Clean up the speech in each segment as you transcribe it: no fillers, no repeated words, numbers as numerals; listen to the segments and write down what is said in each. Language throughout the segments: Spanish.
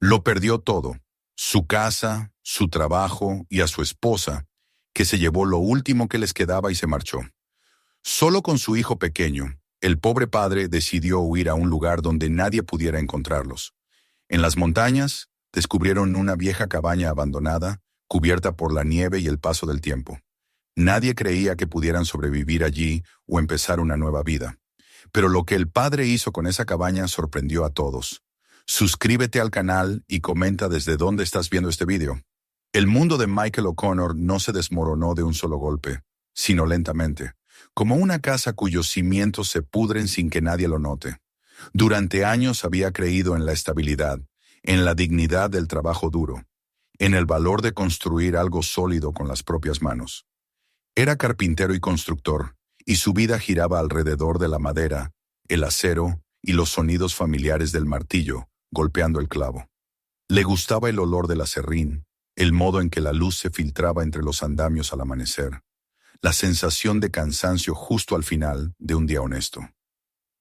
Lo perdió todo, su casa, su trabajo y a su esposa, que se llevó lo último que les quedaba y se marchó. Solo con su hijo pequeño, el pobre padre decidió huir a un lugar donde nadie pudiera encontrarlos. En las montañas, descubrieron una vieja cabaña abandonada, cubierta por la nieve y el paso del tiempo. Nadie creía que pudieran sobrevivir allí o empezar una nueva vida. Pero lo que el padre hizo con esa cabaña sorprendió a todos. Suscríbete al canal y comenta desde dónde estás viendo este video. El mundo de Michael O'Connor no se desmoronó de un solo golpe, sino lentamente, como una casa cuyos cimientos se pudren sin que nadie lo note. Durante años había creído en la estabilidad, en la dignidad del trabajo duro, en el valor de construir algo sólido con las propias manos. Era carpintero y constructor, y su vida giraba alrededor de la madera, el acero y los sonidos familiares del martillo, golpeando el clavo. Le gustaba el olor del acerrín, el modo en que la luz se filtraba entre los andamios al amanecer, la sensación de cansancio justo al final de un día honesto.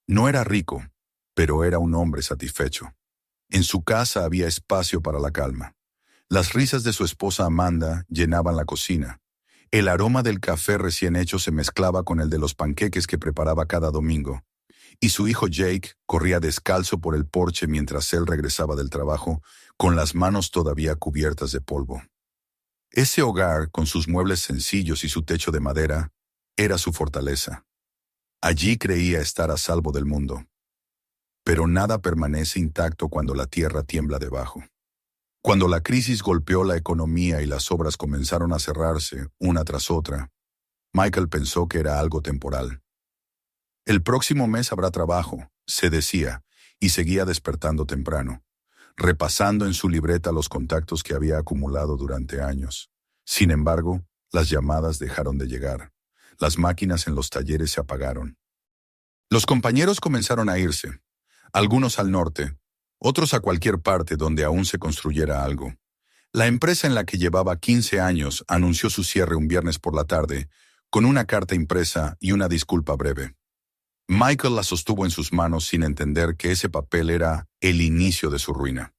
No era rico, pero era un hombre satisfecho. En su casa había espacio para la calma. Las risas de su esposa Amanda llenaban la cocina. El aroma del café recién hecho se mezclaba con el de los panqueques que preparaba cada domingo. Y su hijo Jake corría descalzo por el porche mientras él regresaba del trabajo, con las manos todavía cubiertas de polvo. Ese hogar, con sus muebles sencillos y su techo de madera, era su fortaleza. Allí creía estar a salvo del mundo. Pero nada permanece intacto cuando la tierra tiembla debajo. Cuando la crisis golpeó la economía y las obras comenzaron a cerrarse, una tras otra, Michael pensó que era algo temporal. El próximo mes habrá trabajo, se decía, y seguía despertando temprano, repasando en su libreta los contactos que había acumulado durante años. Sin embargo, las llamadas dejaron de llegar. Las máquinas en los talleres se apagaron. Los compañeros comenzaron a irse, algunos al norte, otros a cualquier parte donde aún se construyera algo. La empresa en la que llevaba 15 años anunció su cierre un viernes por la tarde, con una carta impresa y una disculpa breve. Michael la sostuvo en sus manos sin entender que ese papel era el inicio de su ruina.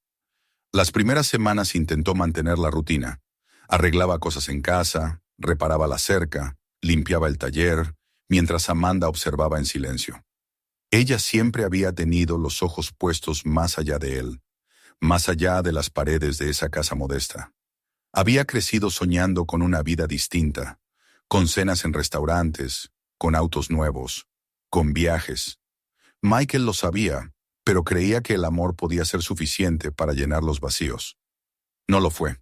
Las primeras semanas intentó mantener la rutina. Arreglaba cosas en casa, reparaba la cerca, limpiaba el taller, mientras Amanda observaba en silencio. Ella siempre había tenido los ojos puestos más allá de él, más allá de las paredes de esa casa modesta. Había crecido soñando con una vida distinta, con cenas en restaurantes, con autos nuevos, con viajes. Michael lo sabía, pero creía que el amor podía ser suficiente para llenar los vacíos. No lo fue.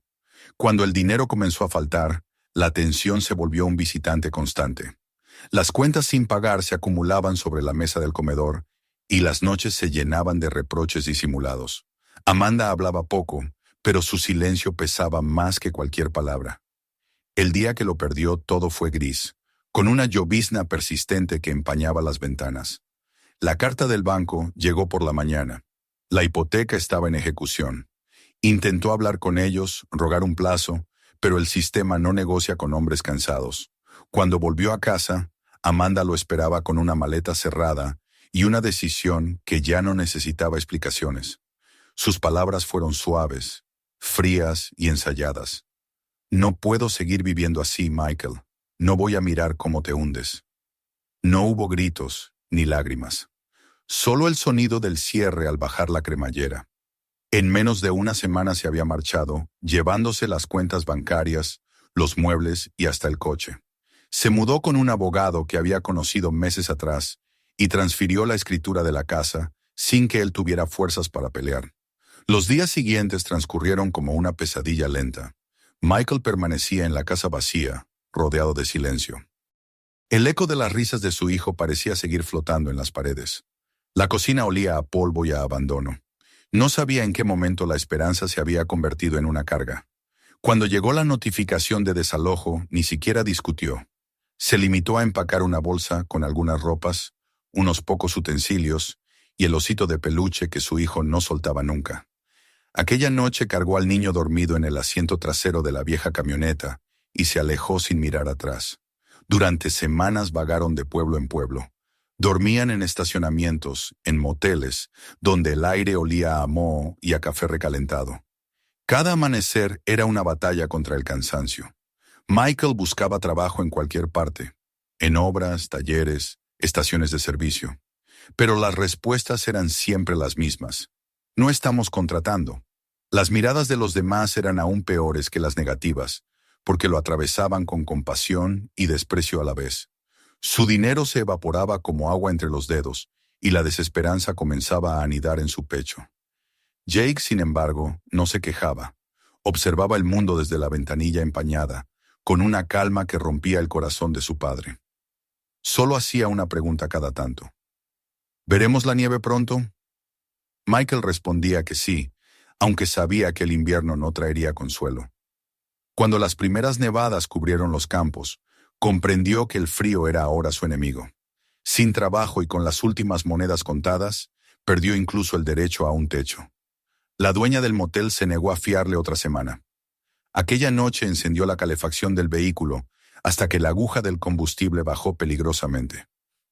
Cuando el dinero comenzó a faltar, la tensión se volvió un visitante constante. Las cuentas sin pagar se acumulaban sobre la mesa del comedor y las noches se llenaban de reproches disimulados. Amanda hablaba poco, pero su silencio pesaba más que cualquier palabra. El día que lo perdió todo fue gris, con una llovizna persistente que empañaba las ventanas. La carta del banco llegó por la mañana. La hipoteca estaba en ejecución. Intentó hablar con ellos, rogar un plazo, pero el sistema no negocia con hombres cansados. Cuando volvió a casa, Amanda lo esperaba con una maleta cerrada y una decisión que ya no necesitaba explicaciones. Sus palabras fueron suaves, frías y ensayadas. No puedo seguir viviendo así, Michael. No voy a mirar cómo te hundes. No hubo gritos ni lágrimas. Solo el sonido del cierre al bajar la cremallera. En menos de una semana se había marchado, llevándose las cuentas bancarias, los muebles y hasta el coche. Se mudó con un abogado que había conocido meses atrás y transfirió la escritura de la casa sin que él tuviera fuerzas para pelear. Los días siguientes transcurrieron como una pesadilla lenta. Michael permanecía en la casa vacía, rodeado de silencio. El eco de las risas de su hijo parecía seguir flotando en las paredes. La cocina olía a polvo y a abandono. No sabía en qué momento la esperanza se había convertido en una carga. Cuando llegó la notificación de desalojo, ni siquiera discutió. Se limitó a empacar una bolsa con algunas ropas, unos pocos utensilios y el osito de peluche que su hijo no soltaba nunca. Aquella noche cargó al niño dormido en el asiento trasero de la vieja camioneta y se alejó sin mirar atrás. Durante semanas vagaron de pueblo en pueblo, Dormían en estacionamientos, en moteles, donde el aire olía a moho y a café recalentado. Cada amanecer era una batalla contra el cansancio. Michael buscaba trabajo en cualquier parte, en obras, talleres, estaciones de servicio. Pero las respuestas eran siempre las mismas. No estamos contratando. Las miradas de los demás eran aún peores que las negativas, porque lo atravesaban con compasión y desprecio a la vez. Su dinero se evaporaba como agua entre los dedos, y la desesperanza comenzaba a anidar en su pecho. Jake, sin embargo, no se quejaba. Observaba el mundo desde la ventanilla empañada, con una calma que rompía el corazón de su padre. Solo hacía una pregunta cada tanto. ¿Veremos la nieve pronto? Michael respondía que sí, aunque sabía que el invierno no traería consuelo. Cuando las primeras nevadas cubrieron los campos, comprendió que el frío era ahora su enemigo. Sin trabajo y con las últimas monedas contadas, perdió incluso el derecho a un techo. La dueña del motel se negó a fiarle otra semana. Aquella noche encendió la calefacción del vehículo hasta que la aguja del combustible bajó peligrosamente.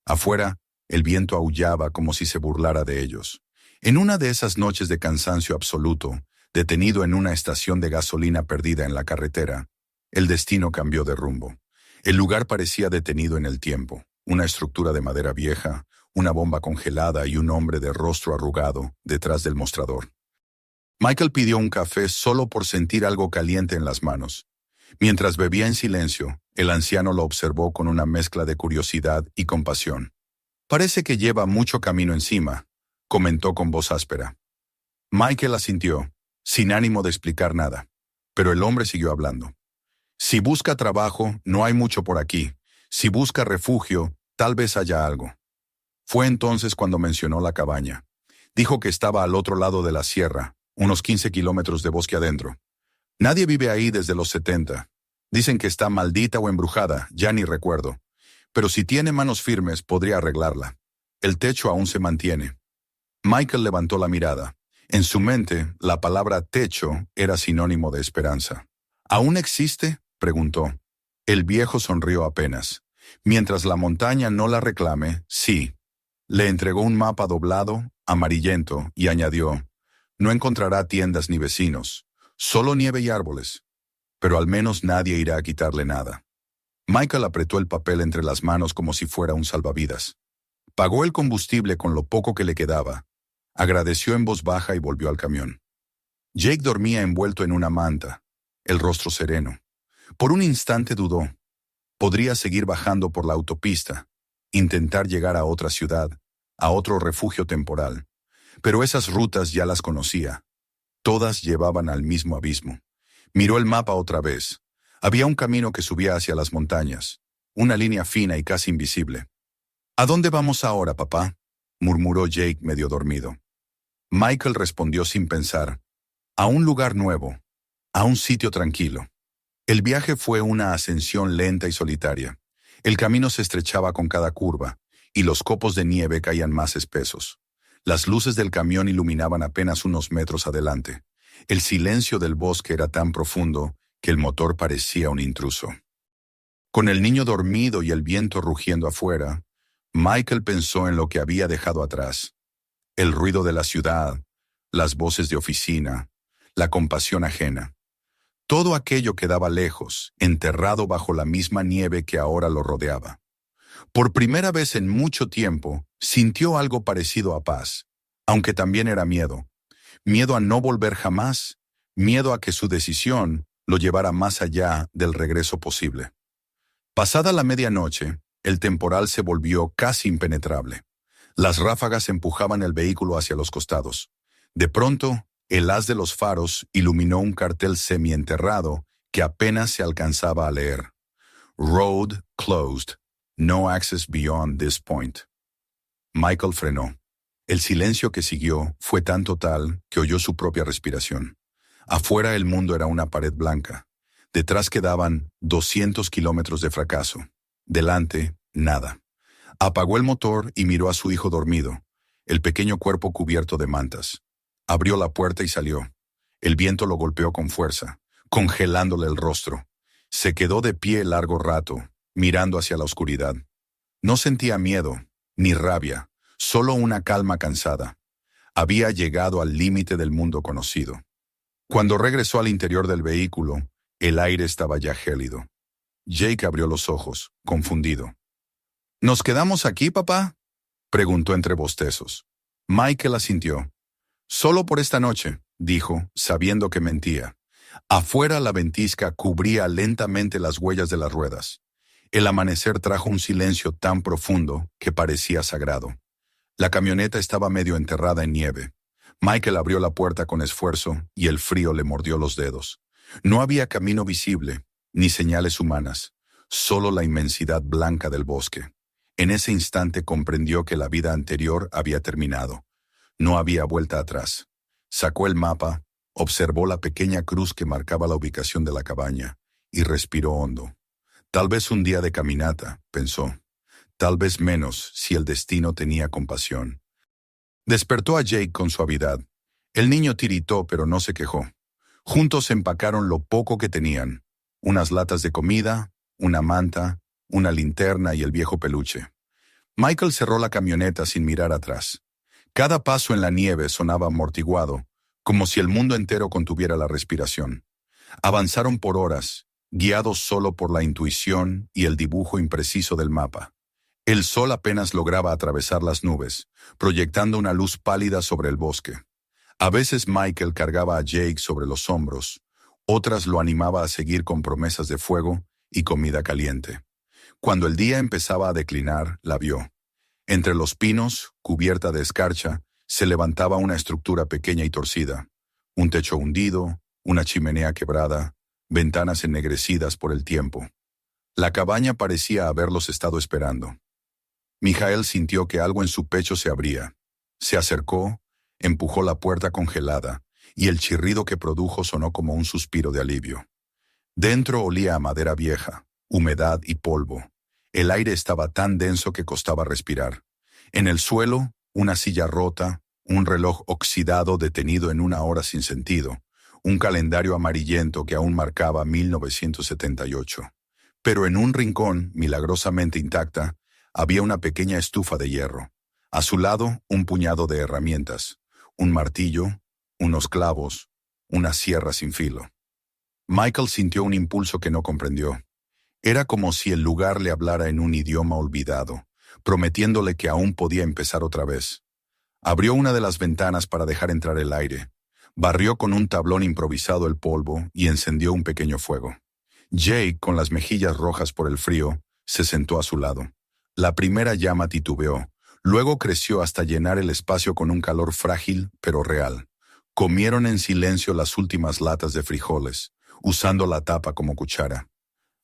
Afuera, el viento aullaba como si se burlara de ellos. En una de esas noches de cansancio absoluto, detenido en una estación de gasolina perdida en la carretera, el destino cambió de rumbo. El lugar parecía detenido en el tiempo. Una estructura de madera vieja, una bomba congelada y un hombre de rostro arrugado detrás del mostrador. Michael pidió un café solo por sentir algo caliente en las manos. Mientras bebía en silencio, el anciano lo observó con una mezcla de curiosidad y compasión. «Parece que lleva mucho camino encima», comentó con voz áspera. Michael asintió, sin ánimo de explicar nada, pero el hombre siguió hablando. «Si busca trabajo, no hay mucho por aquí. Si busca refugio, tal vez haya algo». Fue entonces cuando mencionó la cabaña. Dijo que estaba al otro lado de la sierra, unos 15 kilómetros de bosque adentro. Nadie vive ahí desde los 70. Dicen que está maldita o embrujada, ya ni recuerdo. Pero si tiene manos firmes, podría arreglarla. El techo aún se mantiene. Michael levantó la mirada. En su mente, la palabra techo era sinónimo de esperanza. «¿Aún existe?», preguntó. El viejo sonrió apenas. «Mientras la montaña no la reclame, sí». Le entregó un mapa doblado, amarillento, y añadió: «No encontrará tiendas ni vecinos, solo nieve y árboles. Pero al menos nadie irá a quitarle nada». Michael apretó el papel entre las manos como si fuera un salvavidas. Pagó el combustible con lo poco que le quedaba. Agradeció en voz baja y volvió al camión. Jake dormía envuelto en una manta, el rostro sereno. Por un instante dudó. Podría seguir bajando por la autopista, intentar llegar a otra ciudad, a otro refugio temporal. Pero esas rutas ya las conocía. Todas llevaban al mismo abismo. Miró el mapa otra vez. Había un camino que subía hacia las montañas, una línea fina y casi invisible. «¿A dónde vamos ahora, papá?», murmuró Jake medio dormido. Michael respondió sin pensar: «A un lugar nuevo, a un sitio tranquilo». El viaje fue una ascensión lenta y solitaria. El camino se estrechaba con cada curva, y los copos de nieve caían más espesos. Las luces del camión iluminaban apenas unos metros adelante. El silencio del bosque era tan profundo que el motor parecía un intruso. Con el niño dormido y el viento rugiendo afuera, Michael pensó en lo que había dejado atrás. El ruido de la ciudad, las voces de oficina, la compasión ajena. Todo aquello quedaba lejos, enterrado bajo la misma nieve que ahora lo rodeaba. Por primera vez en mucho tiempo, sintió algo parecido a paz, aunque también era miedo. Miedo a no volver jamás, miedo a que su decisión lo llevara más allá del regreso posible. Pasada la medianoche, el temporal se volvió casi impenetrable. Las ráfagas empujaban el vehículo hacia los costados. De pronto, el haz de los faros iluminó un cartel semienterrado que apenas se alcanzaba a leer. «Road closed. No access beyond this point». Michael frenó. El silencio que siguió fue tan total que oyó su propia respiración. Afuera el mundo era una pared blanca. Detrás quedaban 200 kilómetros de fracaso. Delante, nada. Apagó el motor y miró a su hijo dormido, el pequeño cuerpo cubierto de mantas. Abrió la puerta y salió. El viento lo golpeó con fuerza, congelándole el rostro. Se quedó de pie largo rato, mirando hacia la oscuridad. No sentía miedo, ni rabia, solo una calma cansada. Había llegado al límite del mundo conocido. Cuando regresó al interior del vehículo, el aire estaba ya gélido. Jake abrió los ojos, confundido. ¿Nos quedamos aquí, papá?, preguntó entre bostezos. Michael asintió. Solo por esta noche, dijo, sabiendo que mentía. Afuera la ventisca cubría lentamente las huellas de las ruedas. El amanecer trajo un silencio tan profundo que parecía sagrado. La camioneta estaba medio enterrada en nieve. Michael abrió la puerta con esfuerzo y el frío le mordió los dedos. No había camino visible, ni señales humanas, solo la inmensidad blanca del bosque. En ese instante comprendió que la vida anterior había terminado. No había vuelta atrás. Sacó el mapa, observó la pequeña cruz que marcaba la ubicación de la cabaña y respiró hondo. Tal vez un día de caminata, pensó. Tal vez menos si el destino tenía compasión. Despertó a Jake con suavidad. El niño tiritó, pero no se quejó. Juntos empacaron lo poco que tenían: unas latas de comida, una manta, una linterna y el viejo peluche. Michael cerró la camioneta sin mirar atrás. Cada paso en la nieve sonaba amortiguado, como si el mundo entero contuviera la respiración. Avanzaron por horas, guiados solo por la intuición y el dibujo impreciso del mapa. El sol apenas lograba atravesar las nubes, proyectando una luz pálida sobre el bosque. A veces Michael cargaba a Jake sobre los hombros, otras lo animaba a seguir con promesas de fuego y comida caliente. Cuando el día empezaba a declinar, la vio. Entre los pinos, cubierta de escarcha, se levantaba una estructura pequeña y torcida. Un techo hundido, una chimenea quebrada, ventanas ennegrecidas por el tiempo. La cabaña parecía haberlos estado esperando. Michael sintió que algo en su pecho se abría. Se acercó, empujó la puerta congelada, y el chirrido que produjo sonó como un suspiro de alivio. Dentro olía a madera vieja, humedad y polvo. El aire estaba tan denso que costaba respirar. En el suelo, una silla rota, un reloj oxidado detenido en una hora sin sentido, un calendario amarillento que aún marcaba 1978. Pero en un rincón, milagrosamente intacta, había una pequeña estufa de hierro. A su lado, un puñado de herramientas, un martillo, unos clavos, una sierra sin filo. Michael sintió un impulso que no comprendió. Era como si el lugar le hablara en un idioma olvidado, prometiéndole que aún podía empezar otra vez. Abrió una de las ventanas para dejar entrar el aire, barrió con un tablón improvisado el polvo y encendió un pequeño fuego. Jake, con las mejillas rojas por el frío, se sentó a su lado. La primera llama titubeó, luego creció hasta llenar el espacio con un calor frágil pero real. Comieron en silencio las últimas latas de frijoles, usando la tapa como cuchara.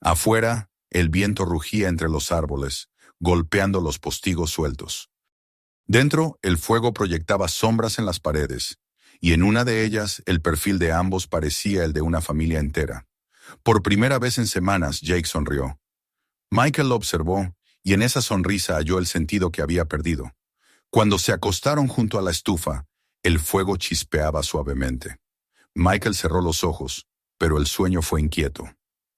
Afuera, el viento rugía entre los árboles, golpeando los postigos sueltos. Dentro, el fuego proyectaba sombras en las paredes, y en una de ellas el perfil de ambos parecía el de una familia entera. Por primera vez en semanas, Jake sonrió. Michael lo observó, y en esa sonrisa halló el sentido que había perdido. Cuando se acostaron junto a la estufa, el fuego chispeaba suavemente. Michael cerró los ojos, pero el sueño fue inquieto.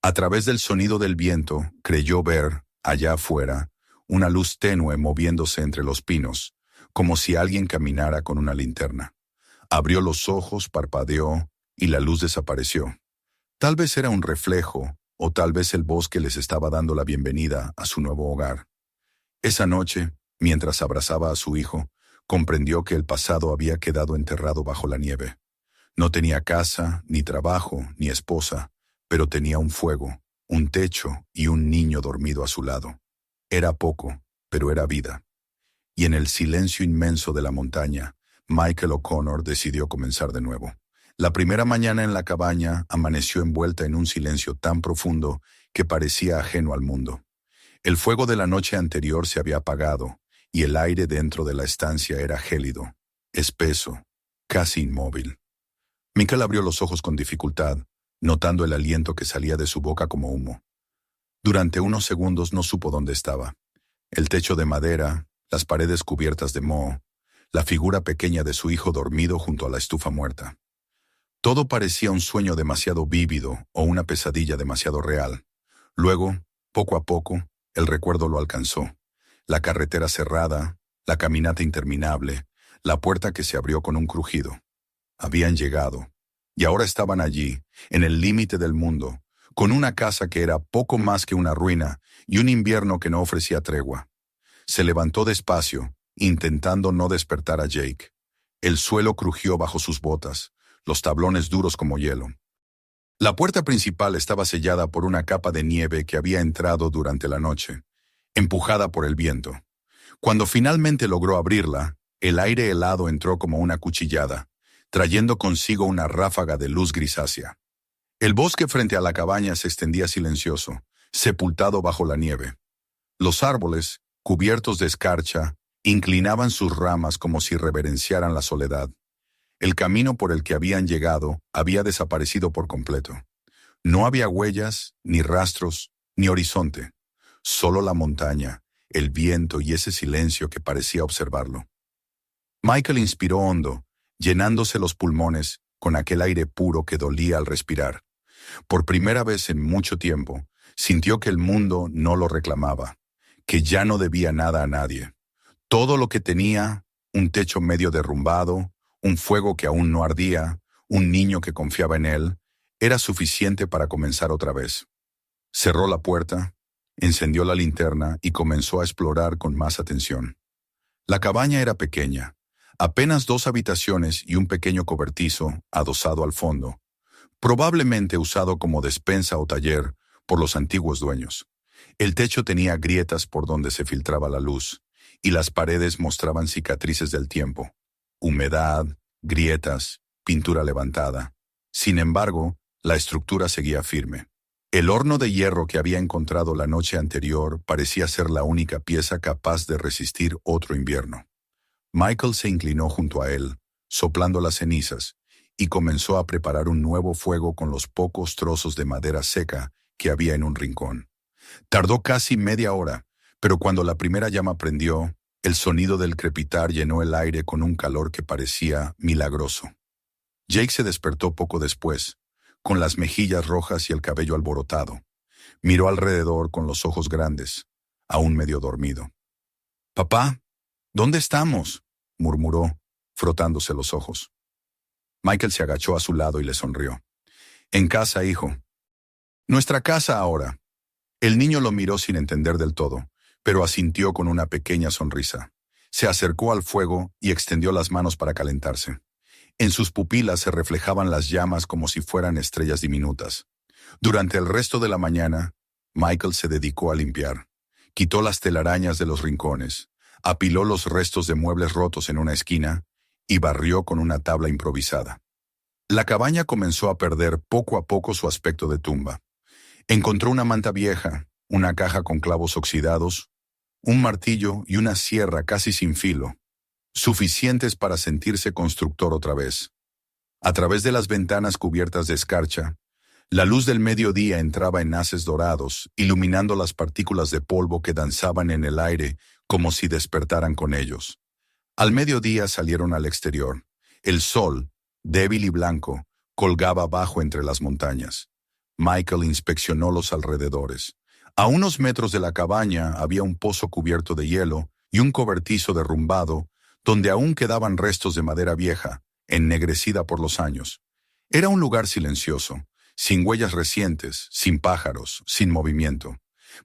A través del sonido del viento, creyó ver, allá afuera, una luz tenue moviéndose entre los pinos, como si alguien caminara con una linterna. Abrió los ojos, parpadeó, y la luz desapareció. Tal vez era un reflejo, o tal vez el bosque les estaba dando la bienvenida a su nuevo hogar. Esa noche, mientras abrazaba a su hijo, comprendió que el pasado había quedado enterrado bajo la nieve. No tenía casa, ni trabajo, ni esposa, pero tenía un fuego, un techo y un niño dormido a su lado. Era poco, pero era vida. Y en el silencio inmenso de la montaña, Michael O'Connor decidió comenzar de nuevo. La primera mañana en la cabaña amaneció envuelta en un silencio tan profundo que parecía ajeno al mundo. El fuego de la noche anterior se había apagado, y el aire dentro de la estancia era gélido, espeso, casi inmóvil. Michael abrió los ojos con dificultad, notando el aliento que salía de su boca como humo. Durante unos segundos no supo dónde estaba. El techo de madera, las paredes cubiertas de moho, la figura pequeña de su hijo dormido junto a la estufa muerta. Todo parecía un sueño demasiado vívido o una pesadilla demasiado real. Luego, poco a poco, el recuerdo lo alcanzó. La carretera cerrada, la caminata interminable, la puerta que se abrió con un crujido. Habían llegado, y ahora estaban allí, en el límite del mundo, con una casa que era poco más que una ruina y un invierno que no ofrecía tregua. Se levantó despacio, intentando no despertar a Jake. El suelo crujió bajo sus botas, los tablones duros como hielo. La puerta principal estaba sellada por una capa de nieve que había entrado durante la noche, empujada por el viento. Cuando finalmente logró abrirla, el aire helado entró como una cuchillada, trayendo consigo una ráfaga de luz grisácea. El bosque frente a la cabaña se extendía silencioso, sepultado bajo la nieve. Los árboles, cubiertos de escarcha, inclinaban sus ramas como si reverenciaran la soledad. El camino por el que habían llegado había desaparecido por completo. No había huellas, ni rastros, ni horizonte. Solo la montaña, el viento y ese silencio que parecía observarlo. Michael inspiró hondo, llenándose los pulmones con aquel aire puro que dolía al respirar. Por primera vez en mucho tiempo, sintió que el mundo no lo reclamaba, que ya no debía nada a nadie. Todo lo que tenía, un techo medio derrumbado, un fuego que aún no ardía, un niño que confiaba en él, era suficiente para comenzar otra vez. Cerró la puerta, encendió la linterna y comenzó a explorar con más atención. La cabaña era pequeña, apenas 2 habitaciones y un pequeño cobertizo adosado al fondo, probablemente usado como despensa o taller por los antiguos dueños. El techo tenía grietas por donde se filtraba la luz, y las paredes mostraban cicatrices del tiempo. Humedad, grietas, pintura levantada. Sin embargo, la estructura seguía firme. El horno de hierro que había encontrado la noche anterior parecía ser la única pieza capaz de resistir otro invierno. Michael se inclinó junto a él, soplando las cenizas, y comenzó a preparar un nuevo fuego con los pocos trozos de madera seca que había en un rincón. Tardó casi media hora, pero cuando la primera llama prendió, el sonido del crepitar llenó el aire con un calor que parecía milagroso. Jake se despertó poco después, con las mejillas rojas y el cabello alborotado. Miró alrededor con los ojos grandes, aún medio dormido. «Papá, ¿dónde estamos?», murmuró, frotándose los ojos. Michael se agachó a su lado y le sonrió. «En casa, hijo». «Nuestra casa ahora». El niño lo miró sin entender del todo, pero asintió con una pequeña sonrisa. Se acercó al fuego y extendió las manos para calentarse. En sus pupilas se reflejaban las llamas como si fueran estrellas diminutas. Durante el resto de la mañana, Michael se dedicó a limpiar. Quitó las telarañas de los rincones, apiló los restos de muebles rotos en una esquina y barrió con una tabla improvisada. La cabaña comenzó a perder poco a poco su aspecto de tumba. Encontró una manta vieja, una caja con clavos oxidados, un martillo y una sierra casi sin filo, suficientes para sentirse constructor otra vez. A través de las ventanas cubiertas de escarcha, la luz del mediodía entraba en haces dorados, iluminando las partículas de polvo que danzaban en el aire como si despertaran con ellos. Al mediodía salieron al exterior. El sol, débil y blanco, colgaba bajo entre las montañas. Michael inspeccionó los alrededores. A unos metros de la cabaña había un pozo cubierto de hielo y un cobertizo derrumbado, donde aún quedaban restos de madera vieja, ennegrecida por los años. Era un lugar silencioso, sin huellas recientes, sin pájaros, sin movimiento.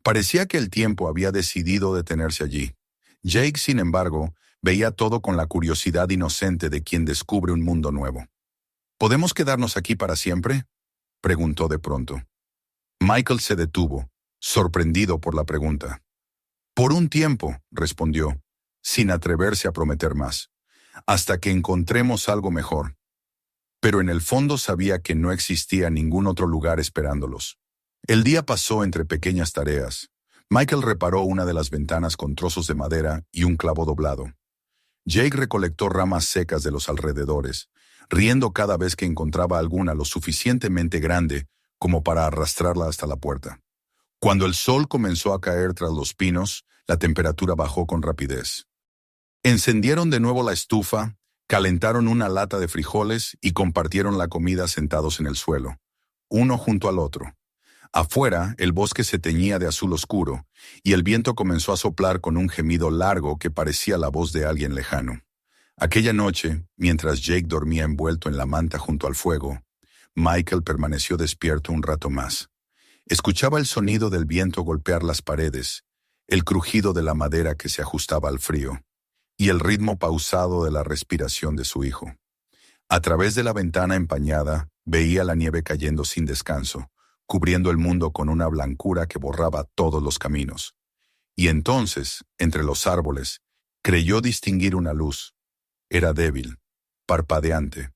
Parecía que el tiempo había decidido detenerse allí. Jake, sin embargo, veía todo con la curiosidad inocente de quien descubre un mundo nuevo. «¿Podemos quedarnos aquí para siempre?», preguntó de pronto. Michael se detuvo, sorprendido por la pregunta. «Por un tiempo», respondió, sin atreverse a prometer más, «hasta que encontremos algo mejor». Pero en el fondo sabía que no existía ningún otro lugar esperándolos. El día pasó entre pequeñas tareas. Michael reparó una de las ventanas con trozos de madera y un clavo doblado. Jake recolectó ramas secas de los alrededores, riendo cada vez que encontraba alguna lo suficientemente grande como para arrastrarla hasta la puerta. Cuando el sol comenzó a caer tras los pinos, la temperatura bajó con rapidez. Encendieron de nuevo la estufa, calentaron una lata de frijoles y compartieron la comida sentados en el suelo, uno junto al otro. Afuera, el bosque se teñía de azul oscuro, y el viento comenzó a soplar con un gemido largo que parecía la voz de alguien lejano. Aquella noche, mientras Jake dormía envuelto en la manta junto al fuego, Michael permaneció despierto un rato más. Escuchaba el sonido del viento golpear las paredes, el crujido de la madera que se ajustaba al frío, y el ritmo pausado de la respiración de su hijo. A través de la ventana empañada, veía la nieve cayendo sin descanso, cubriendo el mundo con una blancura que borraba todos los caminos. Y entonces, entre los árboles, creyó distinguir una luz. Era débil, parpadeante,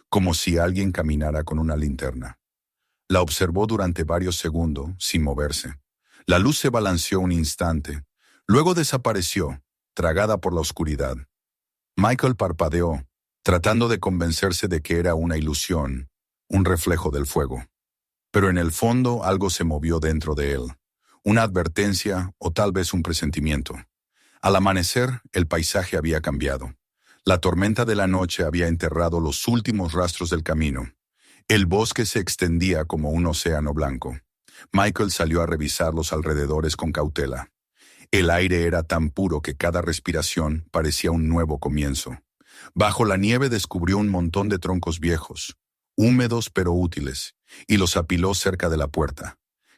como si alguien caminara con una linterna. La observó durante varios segundos, sin moverse. La luz se balanceó un instante, luego desapareció, tragada por la oscuridad. Michael parpadeó, tratando de convencerse de que era una ilusión, un reflejo del fuego. Pero en el fondo algo se movió dentro de él, una advertencia o tal vez un presentimiento. Al amanecer, el paisaje había cambiado. La tormenta de la noche había enterrado los últimos rastros del camino. El bosque se extendía como un océano blanco. Michael salió a revisar los alrededores con cautela. El aire era tan puro que cada respiración parecía un nuevo comienzo. Bajo la nieve descubrió un montón de troncos viejos, húmedos pero útiles, y los apiló cerca de la puerta.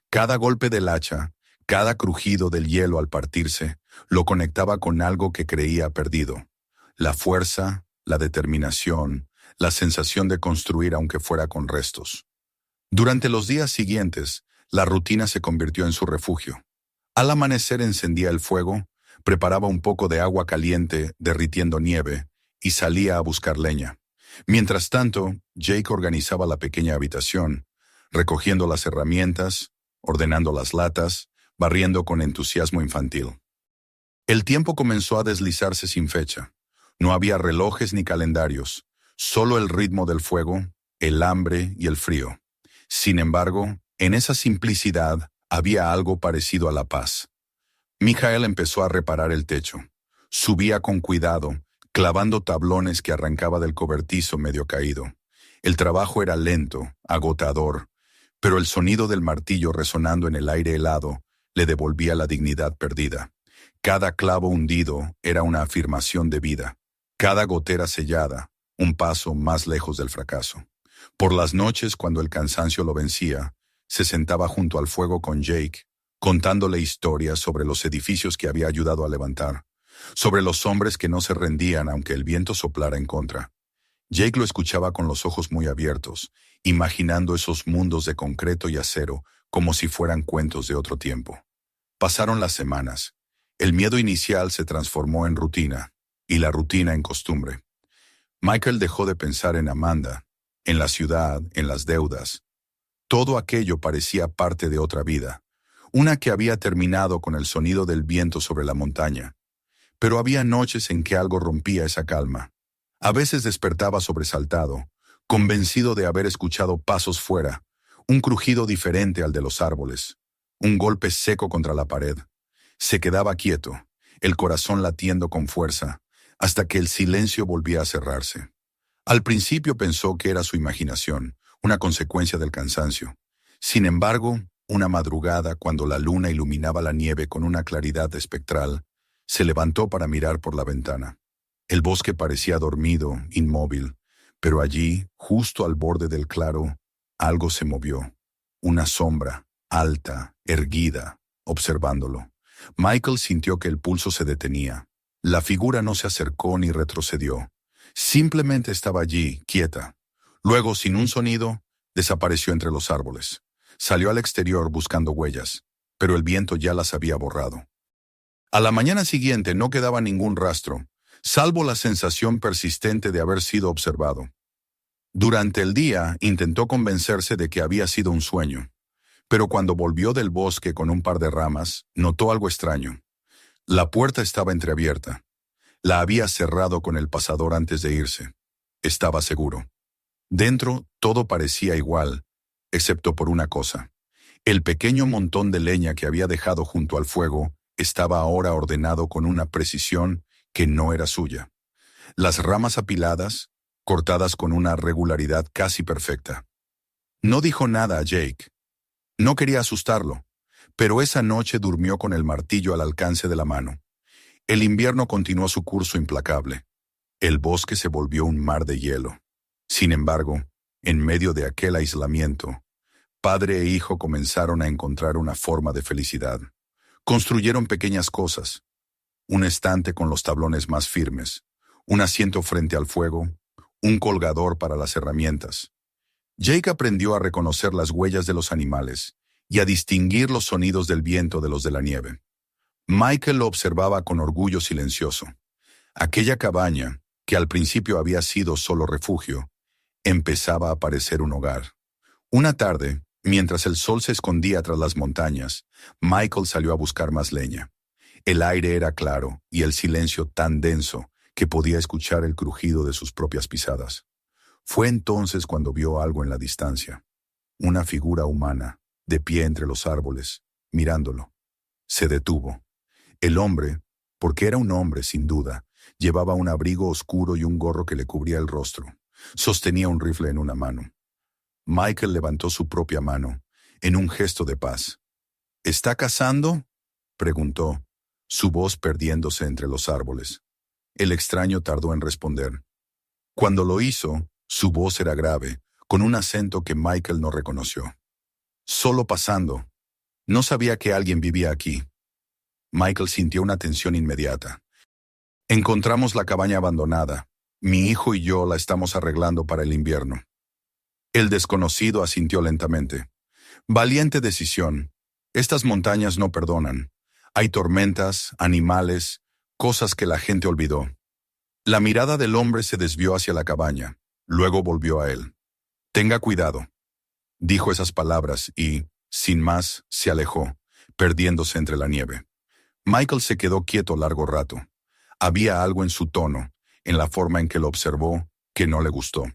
Cada golpe del hacha, cada crujido del hielo al partirse, lo conectaba con algo que creía perdido. La fuerza, la determinación, la sensación de construir aunque fuera con restos. Durante los días siguientes, la rutina se convirtió en su refugio. Al amanecer encendía el fuego, preparaba un poco de agua caliente derritiendo nieve y salía a buscar leña. Mientras tanto, Jake organizaba la pequeña habitación, recogiendo las herramientas, ordenando las latas, barriendo con entusiasmo infantil. El tiempo comenzó a deslizarse sin fecha. No había relojes ni calendarios, solo el ritmo del fuego, el hambre y el frío. Sin embargo, en esa simplicidad había algo parecido a la paz. Michael empezó a reparar el techo. Subía con cuidado, clavando tablones que arrancaba del cobertizo medio caído. El trabajo era lento, agotador, pero el sonido del martillo resonando en el aire helado le devolvía la dignidad perdida. Cada clavo hundido era una afirmación de vida. Cada gotera sellada, un paso más lejos del fracaso. Por las noches, cuando el cansancio lo vencía, se sentaba junto al fuego con Jake, contándole historias sobre los edificios que había ayudado a levantar, sobre los hombres que no se rendían aunque el viento soplara en contra. Jake lo escuchaba con los ojos muy abiertos, imaginando esos mundos de concreto y acero como si fueran cuentos de otro tiempo. Pasaron las semanas. El miedo inicial se transformó en rutina, y la rutina en costumbre. Michael dejó de pensar en Amanda, en la ciudad, en las deudas. Todo aquello parecía parte de otra vida, una que había terminado con el sonido del viento sobre la montaña. Pero había noches en que algo rompía esa calma. A veces despertaba sobresaltado, convencido de haber escuchado pasos fuera, un crujido diferente al de los árboles, un golpe seco contra la pared. Se quedaba quieto, el corazón latiendo con fuerza, hasta que el silencio volvía a cerrarse. Al principio pensó que era su imaginación, una consecuencia del cansancio. Sin embargo, una madrugada, cuando la luna iluminaba la nieve con una claridad espectral, se levantó para mirar por la ventana. El bosque parecía dormido, inmóvil, pero allí, justo al borde del claro, algo se movió. Una sombra, alta, erguida, observándolo. Michael sintió que el pulso se detenía. La figura no se acercó ni retrocedió. Simplemente estaba allí, quieta. Luego, sin un sonido, desapareció entre los árboles. Salió al exterior buscando huellas, pero el viento ya las había borrado. A la mañana siguiente no quedaba ningún rastro, salvo la sensación persistente de haber sido observado. Durante el día intentó convencerse de que había sido un sueño, pero cuando volvió del bosque con un par de ramas, notó algo extraño. La puerta estaba entreabierta. La había cerrado con el pasador antes de irse. Estaba seguro. Dentro todo parecía igual, excepto por una cosa. El pequeño montón de leña que había dejado junto al fuego estaba ahora ordenado con una precisión que no era suya. Las ramas apiladas, cortadas con una regularidad casi perfecta. No dijo nada a Jake. No quería asustarlo, pero esa noche durmió con el martillo al alcance de la mano. El invierno continuó su curso implacable. El bosque se volvió un mar de hielo. Sin embargo, en medio de aquel aislamiento, padre e hijo comenzaron a encontrar una forma de felicidad. Construyeron pequeñas cosas: un estante con los tablones más firmes, un asiento frente al fuego, un colgador para las herramientas. Jake aprendió a reconocer las huellas de los animales y a distinguir los sonidos del viento de los de la nieve. Michael lo observaba con orgullo silencioso. Aquella cabaña, que al principio había sido solo refugio, empezaba a parecer un hogar. Una tarde, mientras el sol se escondía tras las montañas, Michael salió a buscar más leña. El aire era claro y el silencio tan denso que podía escuchar el crujido de sus propias pisadas. Fue entonces cuando vio algo en la distancia. Una figura humana, de pie entre los árboles, mirándolo. Se detuvo. El hombre, porque era un hombre sin duda, llevaba un abrigo oscuro y un gorro que le cubría el rostro. Sostenía un rifle en una mano. Michael levantó su propia mano, en un gesto de paz. ¿Está cazando?, preguntó, su voz perdiéndose entre los árboles. El extraño tardó en responder. Cuando lo hizo, su voz era grave, con un acento que Michael no reconoció. Solo pasando. No sabía que alguien vivía aquí. Michael sintió una tensión inmediata. Encontramos la cabaña abandonada. Mi hijo y yo la estamos arreglando para el invierno. El desconocido asintió lentamente. Valiente decisión. Estas montañas no perdonan. Hay tormentas, animales, cosas que la gente olvidó. La mirada del hombre se desvió hacia la cabaña. Luego volvió a él. Tenga cuidado. Dijo esas palabras y, sin más, se alejó, perdiéndose entre la nieve. Michael se quedó quieto largo rato. Había algo en su tono, en la forma en que lo observó, que no le gustó.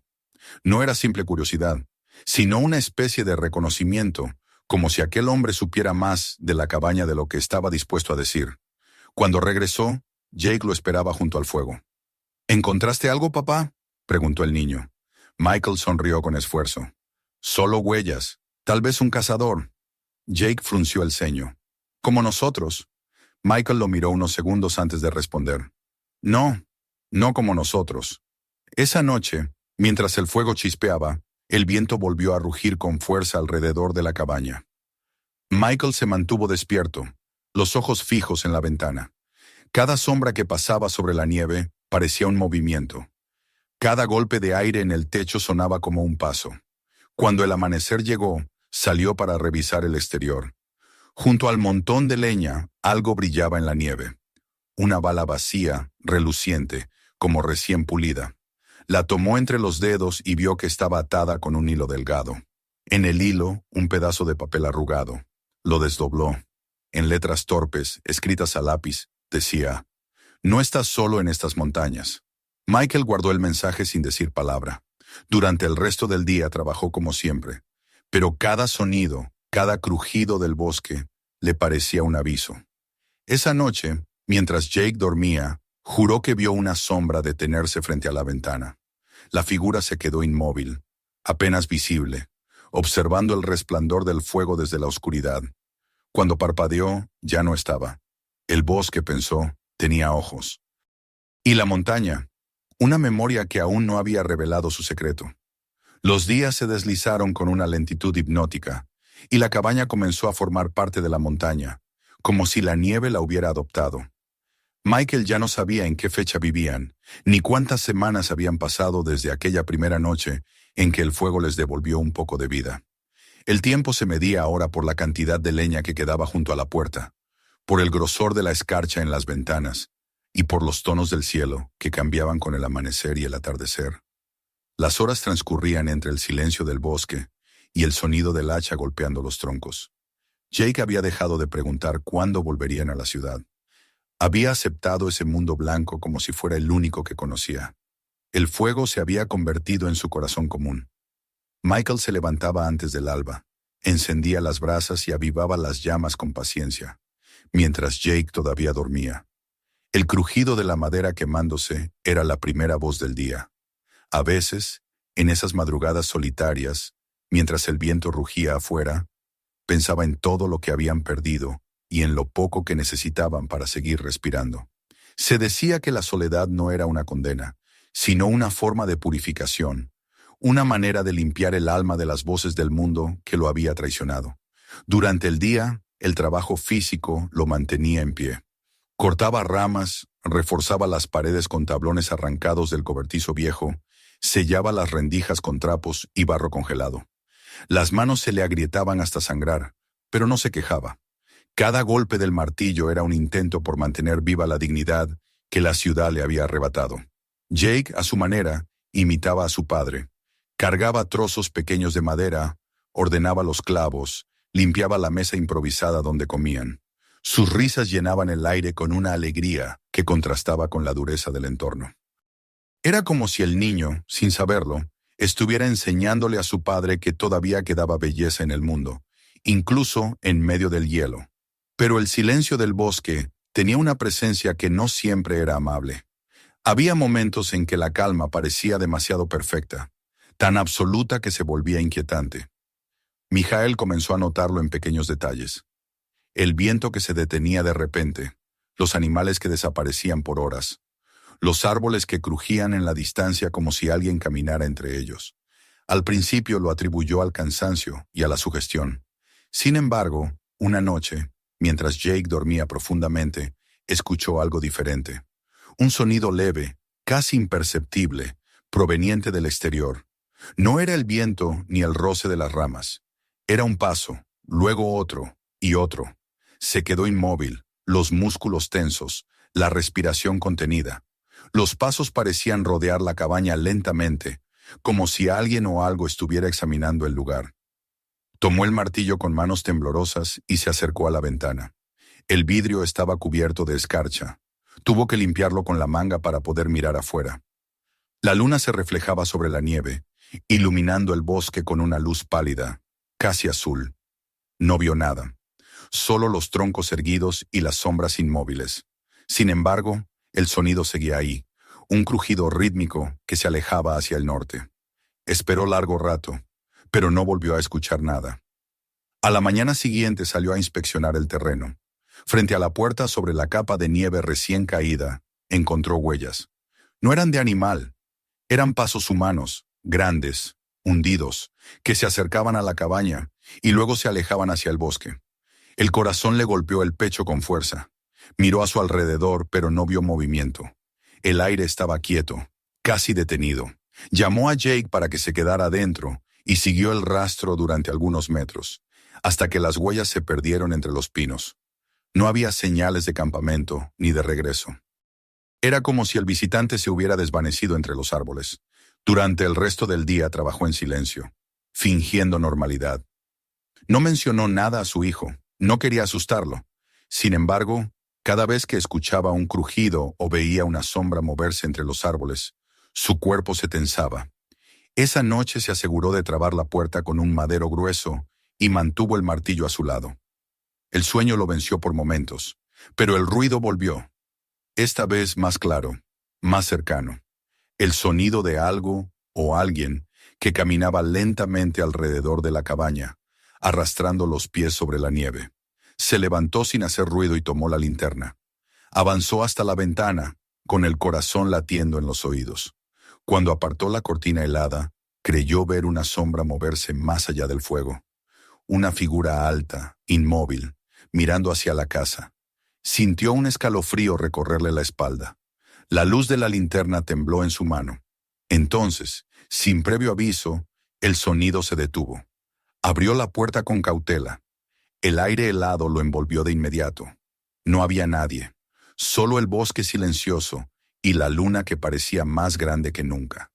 No era simple curiosidad, sino una especie de reconocimiento, como si aquel hombre supiera más de la cabaña de lo que estaba dispuesto a decir. Cuando regresó, Jake lo esperaba junto al fuego. ¿Encontraste algo, papá?, preguntó el niño. Michael sonrió con esfuerzo. Solo huellas, tal vez un cazador. Jake frunció el ceño. Como nosotros. Michael lo miró unos segundos antes de responder. No, no como nosotros. Esa noche, mientras el fuego chispeaba, el viento volvió a rugir con fuerza alrededor de la cabaña. Michael se mantuvo despierto, los ojos fijos en la ventana. Cada sombra que pasaba sobre la nieve parecía un movimiento. Cada golpe de aire en el techo sonaba como un paso. Cuando el amanecer llegó, salió para revisar el exterior. Junto al montón de leña, algo brillaba en la nieve. Una bala vacía, reluciente, como recién pulida. La tomó entre los dedos y vio que estaba atada con un hilo delgado. En el hilo, un pedazo de papel arrugado. Lo desdobló. En letras torpes, escritas a lápiz, decía: «No estás solo en estas montañas». Michael guardó el mensaje sin decir palabra. Durante el resto del día trabajó como siempre, pero cada sonido, cada crujido del bosque, le parecía un aviso. Esa noche, mientras Jake dormía, juró que vio una sombra detenerse frente a la ventana. La figura se quedó inmóvil, apenas visible, observando el resplandor del fuego desde la oscuridad. Cuando parpadeó, ya no estaba. El bosque, pensó, tenía ojos. Y la montaña, una memoria que aún no había revelado su secreto. Los días se deslizaron con una lentitud hipnótica, y la cabaña comenzó a formar parte de la montaña, como si la nieve la hubiera adoptado. Michael ya no sabía en qué fecha vivían, ni cuántas semanas habían pasado desde aquella primera noche en que el fuego les devolvió un poco de vida. El tiempo se medía ahora por la cantidad de leña que quedaba junto a la puerta, por el grosor de la escarcha en las ventanas, y por los tonos del cielo que cambiaban con el amanecer y el atardecer. Las horas transcurrían entre el silencio del bosque y el sonido del hacha golpeando los troncos. Jake había dejado de preguntar cuándo volverían a la ciudad. Había aceptado ese mundo blanco como si fuera el único que conocía. El fuego se había convertido en su corazón común. Michael se levantaba antes del alba, encendía las brasas y avivaba las llamas con paciencia, mientras Jake todavía dormía. El crujido de la madera quemándose era la primera voz del día. A veces, en esas madrugadas solitarias, mientras el viento rugía afuera, Pensaba en todo lo que habían perdido y en lo poco que necesitaban para seguir respirando. Se decía que la soledad no era una condena, sino una forma de purificación, una manera de limpiar el alma de las voces del mundo que lo había traicionado. Durante el día, el trabajo físico lo mantenía en pie. Cortaba ramas, reforzaba las paredes con tablones arrancados del cobertizo viejo, sellaba las rendijas con trapos y barro congelado. Las manos se le agrietaban hasta sangrar, pero no se quejaba. Cada golpe del martillo era un intento por mantener viva la dignidad que la ciudad le había arrebatado. Jake, a su manera, imitaba a su padre. Cargaba trozos pequeños de madera, ordenaba los clavos, limpiaba la mesa improvisada donde comían. Sus risas llenaban el aire con una alegría que contrastaba con la dureza del entorno. Era como si el niño, sin saberlo, estuviera enseñándole a su padre que todavía quedaba belleza en el mundo, incluso en medio del hielo. Pero el silencio del bosque tenía una presencia que no siempre era amable. Había momentos en que la calma parecía demasiado perfecta, tan absoluta que se volvía inquietante. Mijael comenzó a notarlo en pequeños detalles. El viento que se detenía de repente, los animales que desaparecían por horas, los árboles que crujían en la distancia como si alguien caminara entre ellos. Al principio lo atribuyó al cansancio y a la sugestión. Sin embargo, una noche, mientras Jake dormía profundamente, escuchó algo diferente. Un sonido leve, casi imperceptible, proveniente del exterior. No era el viento ni el roce de las ramas. Era un paso, luego otro y otro. Se quedó inmóvil, los músculos tensos, la respiración contenida. Los pasos parecían rodear la cabaña lentamente, como si alguien o algo estuviera examinando el lugar. Tomó el martillo con manos temblorosas y se acercó a la ventana. El vidrio estaba cubierto de escarcha. Tuvo que limpiarlo con la manga para poder mirar afuera. La luna se reflejaba sobre la nieve, iluminando el bosque con una luz pálida, casi azul. No vio nada, solo los troncos erguidos y las sombras inmóviles. Sin embargo, el sonido seguía ahí, un crujido rítmico que se alejaba hacia el norte. Esperó largo rato, pero no volvió a escuchar nada. A la mañana siguiente salió a inspeccionar el terreno. Frente a la puerta, sobre la capa de nieve recién caída, encontró huellas. No eran de animal, eran pasos humanos, grandes, hundidos, que se acercaban a la cabaña y luego se alejaban hacia el bosque. El corazón le golpeó el pecho con fuerza. Miró a su alrededor, pero no vio movimiento. El aire estaba quieto, casi detenido. Llamó a Jake para que se quedara adentro y siguió el rastro durante algunos metros, hasta que las huellas se perdieron entre los pinos. No había señales de campamento ni de regreso. Era como si el visitante se hubiera desvanecido entre los árboles. Durante el resto del día trabajó en silencio, fingiendo normalidad. No mencionó nada a su hijo, no quería asustarlo. Sin embargo, cada vez que escuchaba un crujido o veía una sombra moverse entre los árboles, su cuerpo se tensaba. Esa noche se aseguró de trabar la puerta con un madero grueso y mantuvo el martillo a su lado. El sueño lo venció por momentos, pero el ruido volvió. Esta vez más claro, más cercano. El sonido de algo o alguien que caminaba lentamente alrededor de la cabaña, arrastrando los pies sobre la nieve. Se levantó sin hacer ruido y tomó la linterna. Avanzó hasta la ventana, con el corazón latiendo en los oídos. Cuando apartó la cortina helada, creyó ver una sombra moverse más allá del fuego. Una figura alta, inmóvil, mirando hacia la casa. Sintió un escalofrío recorrerle la espalda. La luz de la linterna tembló en su mano. Entonces, sin previo aviso, el sonido se detuvo. Abrió la puerta con cautela. El aire helado lo envolvió de inmediato. No había nadie, solo el bosque silencioso y la luna que parecía más grande que nunca.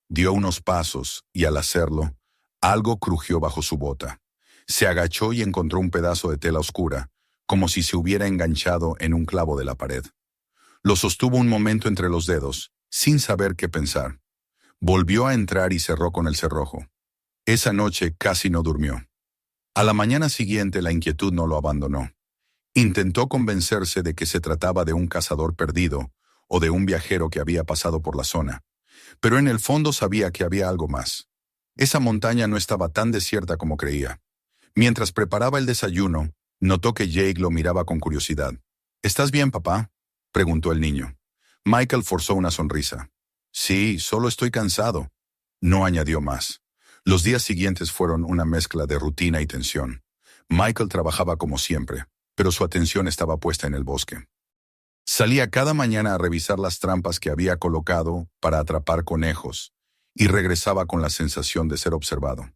Dio unos pasos y al hacerlo, algo crujió bajo su bota. Se agachó y encontró un pedazo de tela oscura, como si se hubiera enganchado en un clavo de la pared. Lo sostuvo un momento entre los dedos, sin saber qué pensar. Volvió a entrar y cerró con el cerrojo. Esa noche casi no durmió. A la mañana siguiente la inquietud no lo abandonó. Intentó convencerse de que se trataba de un cazador perdido o de un viajero que había pasado por la zona, pero en el fondo sabía que había algo más. Esa montaña no estaba tan desierta como creía. Mientras preparaba el desayuno, notó que Jake lo miraba con curiosidad. ¿Estás bien, papá?, preguntó el niño. Michael forzó una sonrisa. Sí, solo estoy cansado. No añadió más. Los días siguientes fueron una mezcla de rutina y tensión. Michael trabajaba como siempre, pero su atención estaba puesta en el bosque. Salía cada mañana a revisar las trampas que había colocado para atrapar conejos, y regresaba con la sensación de ser observado.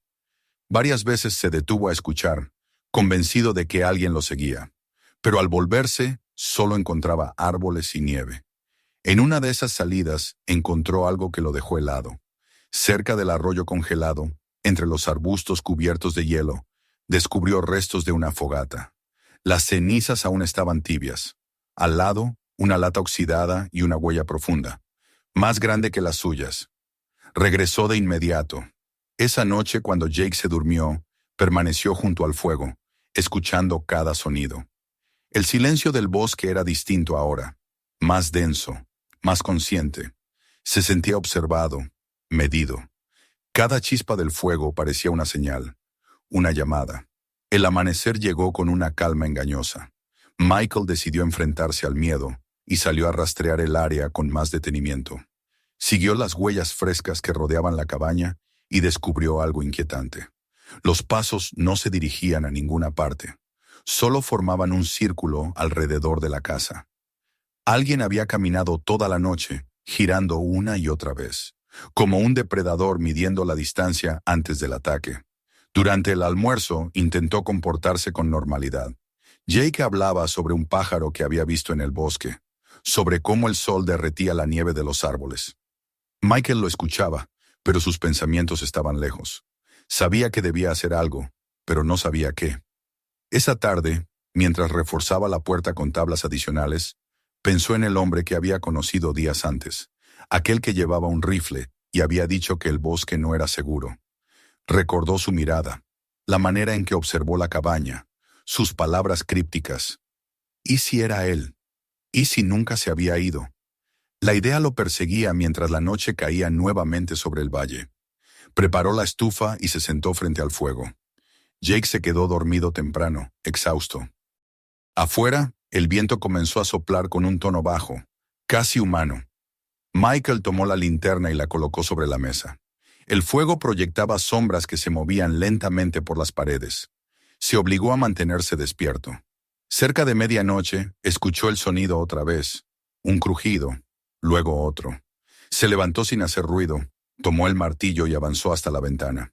Varias veces se detuvo a escuchar, convencido de que alguien lo seguía, pero al volverse solo encontraba árboles y nieve. En una de esas salidas encontró algo que lo dejó helado. Cerca del arroyo congelado, entre los arbustos cubiertos de hielo, descubrió restos de una fogata. Las cenizas aún estaban tibias. Al lado, una lata oxidada y una huella profunda, más grande que las suyas. Regresó de inmediato. Esa noche, cuando Jake se durmió, permaneció junto al fuego, escuchando cada sonido. El silencio del bosque era distinto ahora, más denso, más consciente. Se sentía observado, medido. Cada chispa del fuego parecía una señal, una llamada. El amanecer llegó con una calma engañosa. Michael decidió enfrentarse al miedo y salió a rastrear el área con más detenimiento. Siguió las huellas frescas que rodeaban la cabaña y descubrió algo inquietante. Los pasos no se dirigían a ninguna parte, solo formaban un círculo alrededor de la casa. Alguien había caminado toda la noche, girando una y otra vez, como un depredador midiendo la distancia antes del ataque. Durante el almuerzo intentó comportarse con normalidad. Jake hablaba sobre un pájaro que había visto en el bosque, sobre cómo el sol derretía la nieve de los árboles. Michael lo escuchaba, pero sus pensamientos estaban lejos. Sabía que debía hacer algo, pero no sabía qué. Esa tarde, mientras reforzaba la puerta con tablas adicionales, pensó en el hombre que había conocido días antes, aquel que llevaba un rifle y había dicho que el bosque no era seguro. Recordó su mirada, la manera en que observó la cabaña, sus palabras crípticas. ¿Y si era él? ¿Y si nunca se había ido? La idea lo perseguía mientras la noche caía nuevamente sobre el valle. Preparó la estufa y se sentó frente al fuego. Jake se quedó dormido temprano, exhausto. Afuera, el viento comenzó a soplar con un tono bajo, casi humano. Michael tomó la linterna y la colocó sobre la mesa. El fuego proyectaba sombras que se movían lentamente por las paredes. Se obligó a mantenerse despierto. Cerca de medianoche, escuchó el sonido otra vez, un crujido, luego otro. Se levantó sin hacer ruido, tomó el martillo y avanzó hasta la ventana.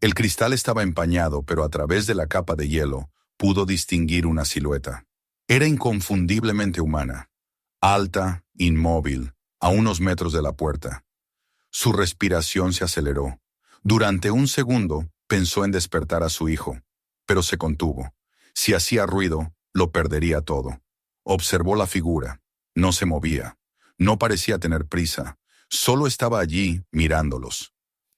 El cristal estaba empañado, pero a través de la capa de hielo pudo distinguir una silueta. Era inconfundiblemente humana, alta, inmóvil, a unos metros de la puerta. Su respiración se aceleró. Durante un segundo pensó en despertar a su hijo, pero se contuvo. Si hacía ruido, lo perdería todo. Observó la figura. No se movía. No parecía tener prisa. Solo estaba allí mirándolos.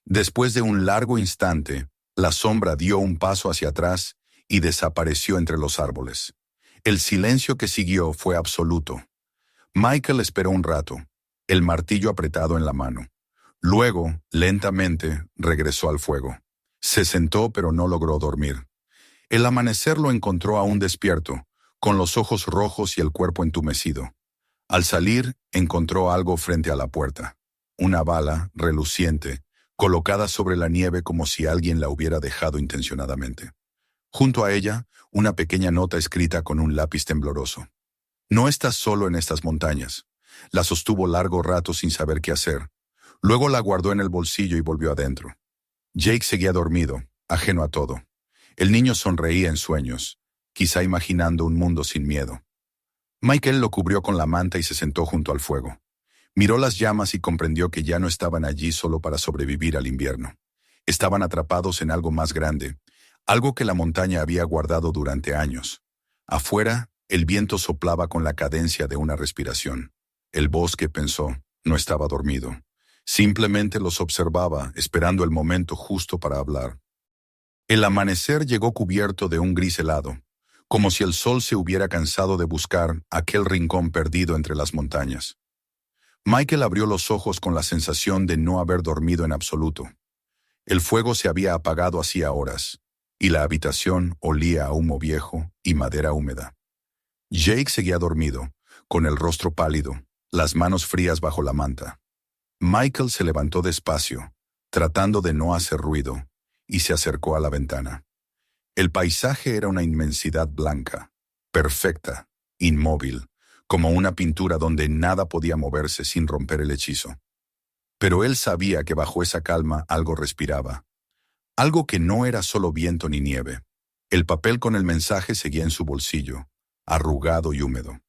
Después de un largo instante, la sombra dio un paso hacia atrás y desapareció entre los árboles. El silencio que siguió fue absoluto. Michael esperó un rato, el martillo apretado en la mano. Luego, lentamente, regresó al fuego. Se sentó, pero no logró dormir. El amanecer lo encontró aún despierto, con los ojos rojos y el cuerpo entumecido. Al salir, encontró algo frente a la puerta. Una bala, reluciente, colocada sobre la nieve como si alguien la hubiera dejado intencionadamente. Junto a ella, una pequeña nota escrita con un lápiz tembloroso. «No estás solo en estas montañas». La sostuvo largo rato sin saber qué hacer. Luego la guardó en el bolsillo y volvió adentro. Jake seguía dormido, ajeno a todo. El niño sonreía en sueños, quizá imaginando un mundo sin miedo. Michael lo cubrió con la manta y se sentó junto al fuego. Miró las llamas y comprendió que ya no estaban allí solo para sobrevivir al invierno. Estaban atrapados en algo más grande, algo que la montaña había guardado durante años. Afuera, el viento soplaba con la cadencia de una respiración. El bosque, pensó, no estaba dormido. Simplemente los observaba, esperando el momento justo para hablar. El amanecer llegó cubierto de un gris helado, como si el sol se hubiera cansado de buscar aquel rincón perdido entre las montañas. Michael abrió los ojos con la sensación de no haber dormido en absoluto. El fuego se había apagado hacía horas, y la habitación olía a humo viejo y madera húmeda. Jake seguía dormido, con el rostro pálido, las manos frías bajo la manta. Michael se levantó despacio, tratando de no hacer ruido, y se acercó a la ventana. El paisaje era una inmensidad blanca, perfecta, inmóvil, como una pintura donde nada podía moverse sin romper el hechizo. Pero él sabía que bajo esa calma algo respiraba. Algo que no era solo viento ni nieve. El papel con el mensaje seguía en su bolsillo, arrugado y húmedo.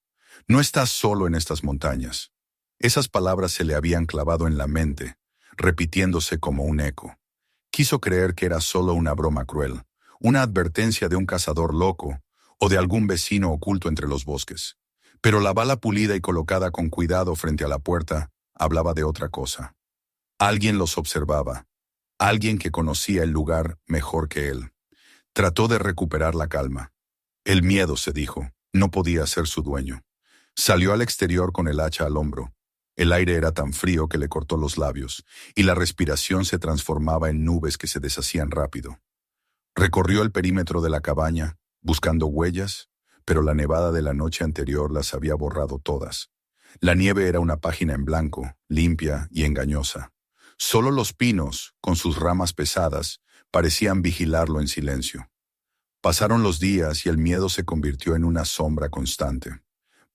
No estás solo en estas montañas. Esas palabras se le habían clavado en la mente, repitiéndose como un eco. Quiso creer que era solo una broma cruel, una advertencia de un cazador loco o de algún vecino oculto entre los bosques. Pero la bala pulida y colocada con cuidado frente a la puerta hablaba de otra cosa. Alguien los observaba, alguien que conocía el lugar mejor que él. Trató de recuperar la calma. El miedo, se dijo, no podía ser su dueño. Salió al exterior con el hacha al hombro. El aire era tan frío que le cortó los labios, y la respiración se transformaba en nubes que se deshacían rápido. Recorrió el perímetro de la cabaña, buscando huellas, pero la nevada de la noche anterior las había borrado todas. La nieve era una página en blanco, limpia y engañosa. Solo los pinos, con sus ramas pesadas, parecían vigilarlo en silencio. Pasaron los días y el miedo se convirtió en una sombra constante.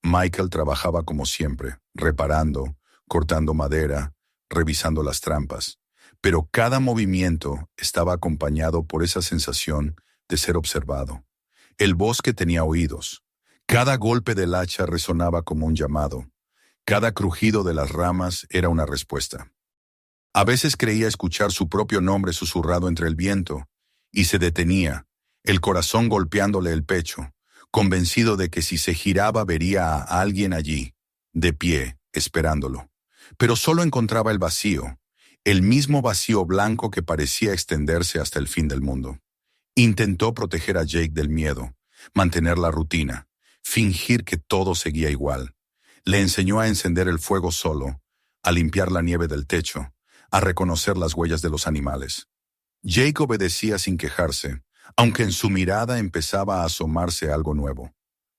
Michael trabajaba como siempre, reparando, cortando madera, revisando las trampas, pero cada movimiento estaba acompañado por esa sensación de ser observado. El bosque tenía oídos. Cada golpe del hacha resonaba como un llamado. Cada crujido de las ramas era una respuesta. A veces creía escuchar su propio nombre susurrado entre el viento, y se detenía, el corazón golpeándole el pecho, convencido de que si se giraba vería a alguien allí, de pie, esperándolo. Pero solo encontraba el vacío, el mismo vacío blanco que parecía extenderse hasta el fin del mundo. Intentó proteger a Jake del miedo, mantener la rutina, fingir que todo seguía igual. Le enseñó a encender el fuego solo, a limpiar la nieve del techo, a reconocer las huellas de los animales. Jake obedecía sin quejarse, aunque en su mirada empezaba a asomarse algo nuevo.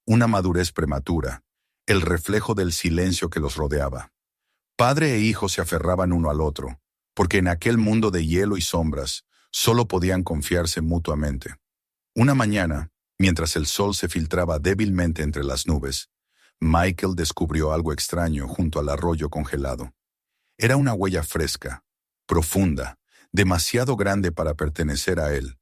Una madurez prematura, el reflejo del silencio que los rodeaba. Padre e hijo se aferraban uno al otro, porque en aquel mundo de hielo y sombras solo podían confiarse mutuamente. Una mañana, mientras el sol se filtraba débilmente entre las nubes, Michael descubrió algo extraño junto al arroyo congelado. Era una huella fresca, profunda, demasiado grande para pertenecer a él.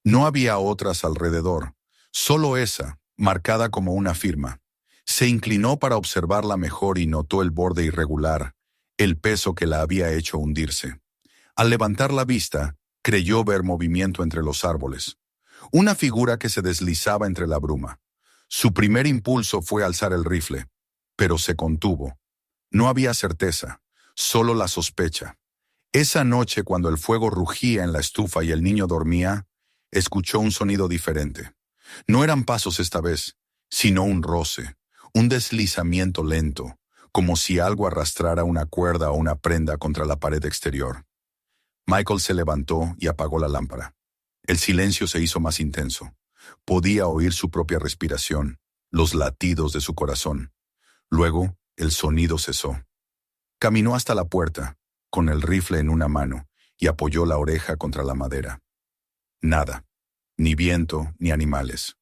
No había otras alrededor, solo esa, marcada como una firma. Se inclinó para observarla mejor y notó el borde irregular, el peso que la había hecho hundirse. Al levantar la vista, creyó ver movimiento entre los árboles. Una figura que se deslizaba entre la bruma. Su primer impulso fue alzar el rifle, pero se contuvo. No había certeza, solo la sospecha. Esa noche, cuando el fuego rugía en la estufa y el niño dormía, escuchó un sonido diferente. No eran pasos esta vez, sino un roce, un deslizamiento lento, como si algo arrastrara una cuerda o una prenda contra la pared exterior. Michael se levantó y apagó la lámpara. El silencio se hizo más intenso. Podía oír su propia respiración, los latidos de su corazón. Luego, el sonido cesó. Caminó hasta la puerta, con el rifle en una mano, y apoyó la oreja contra la madera. Nada, ni viento, ni animales.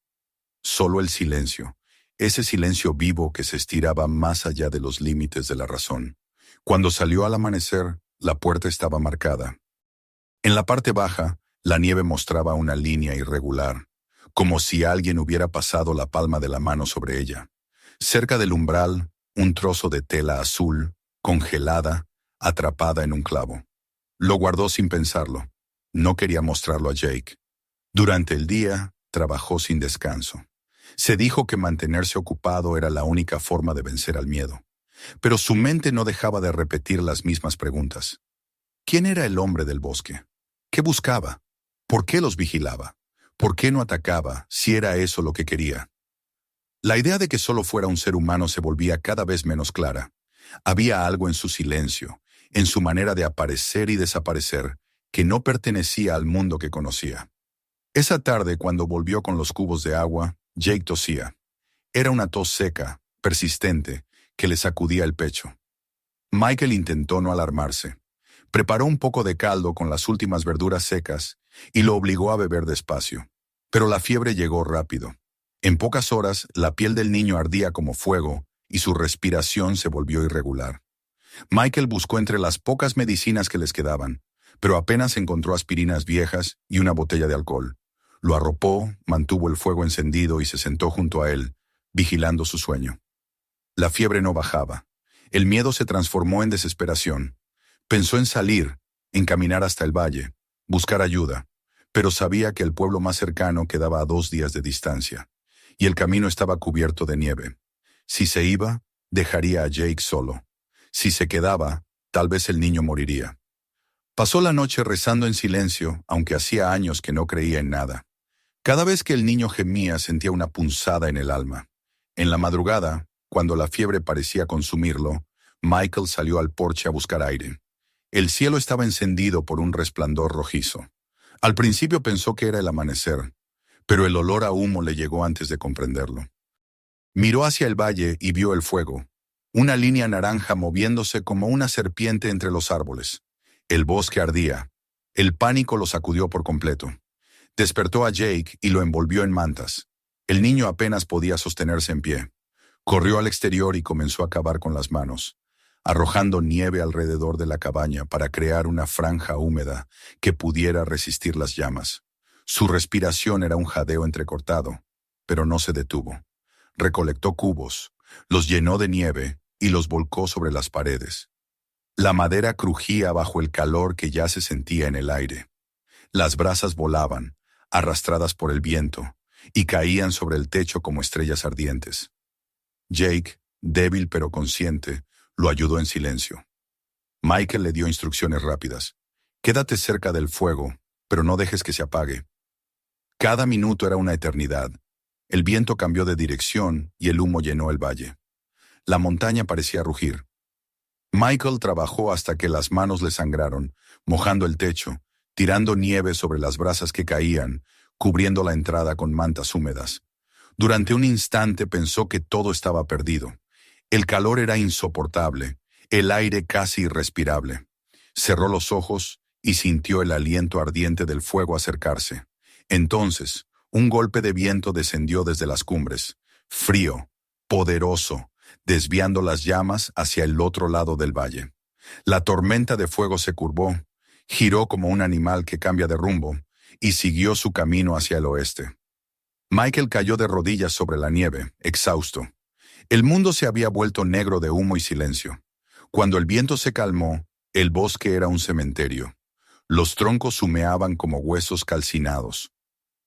Solo el silencio, ese silencio vivo que se estiraba más allá de los límites de la razón. Cuando salió al amanecer, la puerta estaba marcada. En la parte baja, la nieve mostraba una línea irregular, como si alguien hubiera pasado la palma de la mano sobre ella. Cerca del umbral, un trozo de tela azul, congelada, atrapada en un clavo. Lo guardó sin pensarlo. No quería mostrarlo a Jake. Durante el día, trabajó sin descanso. Se dijo que mantenerse ocupado era la única forma de vencer al miedo. Pero su mente no dejaba de repetir las mismas preguntas. ¿Quién era el hombre del bosque? ¿Qué buscaba? ¿Por qué los vigilaba? ¿Por qué no atacaba, si era eso lo que quería? La idea de que solo fuera un ser humano se volvía cada vez menos clara. Había algo en su silencio, en su manera de aparecer y desaparecer, que no pertenecía al mundo que conocía. Esa tarde, cuando volvió con los cubos de agua, Jake tosía. Era una tos seca, persistente, que le sacudía el pecho. Michael intentó no alarmarse. Preparó un poco de caldo con las últimas verduras secas y lo obligó a beber despacio. Pero la fiebre llegó rápido. En pocas horas, la piel del niño ardía como fuego y su respiración se volvió irregular. Michael buscó entre las pocas medicinas que les quedaban, pero apenas encontró aspirinas viejas y una botella de alcohol. Lo arropó, mantuvo el fuego encendido y se sentó junto a él, vigilando su sueño. La fiebre no bajaba. El miedo se transformó en desesperación. Pensó en salir, en caminar hasta el valle, buscar ayuda, pero sabía que el pueblo más cercano quedaba a 2 días de distancia, y el camino estaba cubierto de nieve. Si se iba, dejaría a Jake solo. Si se quedaba, tal vez el niño moriría. Pasó la noche rezando en silencio, aunque hacía años que no creía en nada. Cada vez que el niño gemía sentía una punzada en el alma. En la madrugada, cuando la fiebre parecía consumirlo, Michael salió al porche a buscar aire. El cielo estaba encendido por un resplandor rojizo. Al principio pensó que era el amanecer, pero el olor a humo le llegó antes de comprenderlo. Miró hacia el valle y vio el fuego, una línea naranja moviéndose como una serpiente entre los árboles. El bosque ardía. El pánico lo sacudió por completo. Despertó a Jake y lo envolvió en mantas. El niño apenas podía sostenerse en pie. Corrió al exterior y comenzó a cavar con las manos, arrojando nieve alrededor de la cabaña para crear una franja húmeda que pudiera resistir las llamas. Su respiración era un jadeo entrecortado, pero no se detuvo. Recolectó cubos, los llenó de nieve y los volcó sobre las paredes. La madera crujía bajo el calor que ya se sentía en el aire. Las brasas volaban, arrastradas por el viento, y caían sobre el techo como estrellas ardientes. Jake, débil pero consciente, lo ayudó en silencio. Michael le dio instrucciones rápidas. Quédate cerca del fuego, pero no dejes que se apague. Cada minuto era una eternidad. El viento cambió de dirección y el humo llenó el valle. La montaña parecía rugir. Michael trabajó hasta que las manos le sangraron, mojando el techo, tirando nieve sobre las brasas que caían, cubriendo la entrada con mantas húmedas. Durante un instante pensó que todo estaba perdido. El calor era insoportable, el aire casi irrespirable. Cerró los ojos y sintió el aliento ardiente del fuego acercarse. Entonces, un golpe de viento descendió desde las cumbres, frío, poderoso, desviando las llamas hacia el otro lado del valle. La tormenta de fuego se curvó, giró como un animal que cambia de rumbo, y siguió su camino hacia el oeste. Michael cayó de rodillas sobre la nieve, exhausto. El mundo se había vuelto negro de humo y silencio. Cuando el viento se calmó, el bosque era un cementerio. Los troncos humeaban como huesos calcinados.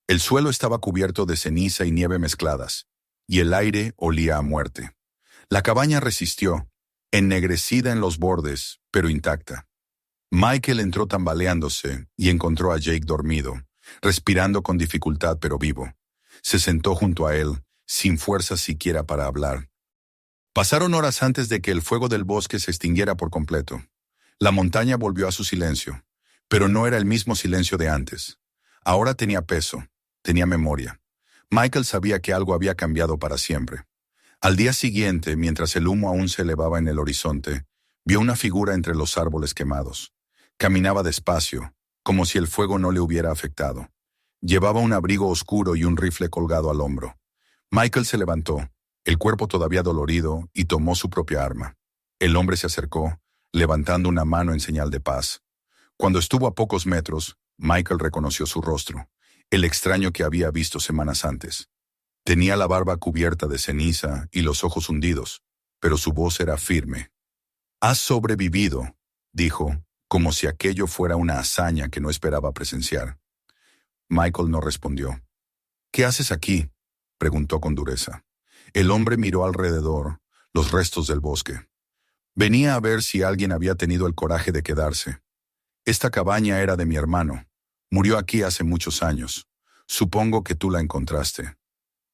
El suelo estaba cubierto de ceniza y nieve mezcladas, y el aire olía a muerte. La cabaña resistió, ennegrecida en los bordes, pero intacta. Michael entró tambaleándose y encontró a Jake dormido, respirando con dificultad pero vivo. Se sentó junto a él, sin fuerzas siquiera para hablar. Pasaron horas antes de que el fuego del bosque se extinguiera por completo. La montaña volvió a su silencio, pero no era el mismo silencio de antes. Ahora tenía peso, tenía memoria. Michael sabía que algo había cambiado para siempre. Al día siguiente, mientras el humo aún se elevaba en el horizonte, vio una figura entre los árboles quemados. Caminaba despacio, como si el fuego no le hubiera afectado. Llevaba un abrigo oscuro y un rifle colgado al hombro. Michael se levantó, el cuerpo todavía dolorido, y tomó su propia arma. El hombre se acercó, levantando una mano en señal de paz. Cuando estuvo a pocos metros, Michael reconoció su rostro, el extraño que había visto semanas antes. Tenía la barba cubierta de ceniza y los ojos hundidos, pero su voz era firme. «Has sobrevivido», dijo, como si aquello fuera una hazaña que no esperaba presenciar. Michael no respondió. «¿Qué haces aquí?», preguntó con dureza. El hombre miró alrededor, los restos del bosque. «Venía a ver si alguien había tenido el coraje de quedarse. Esta cabaña era de mi hermano. Murió aquí hace muchos años. Supongo que tú la encontraste».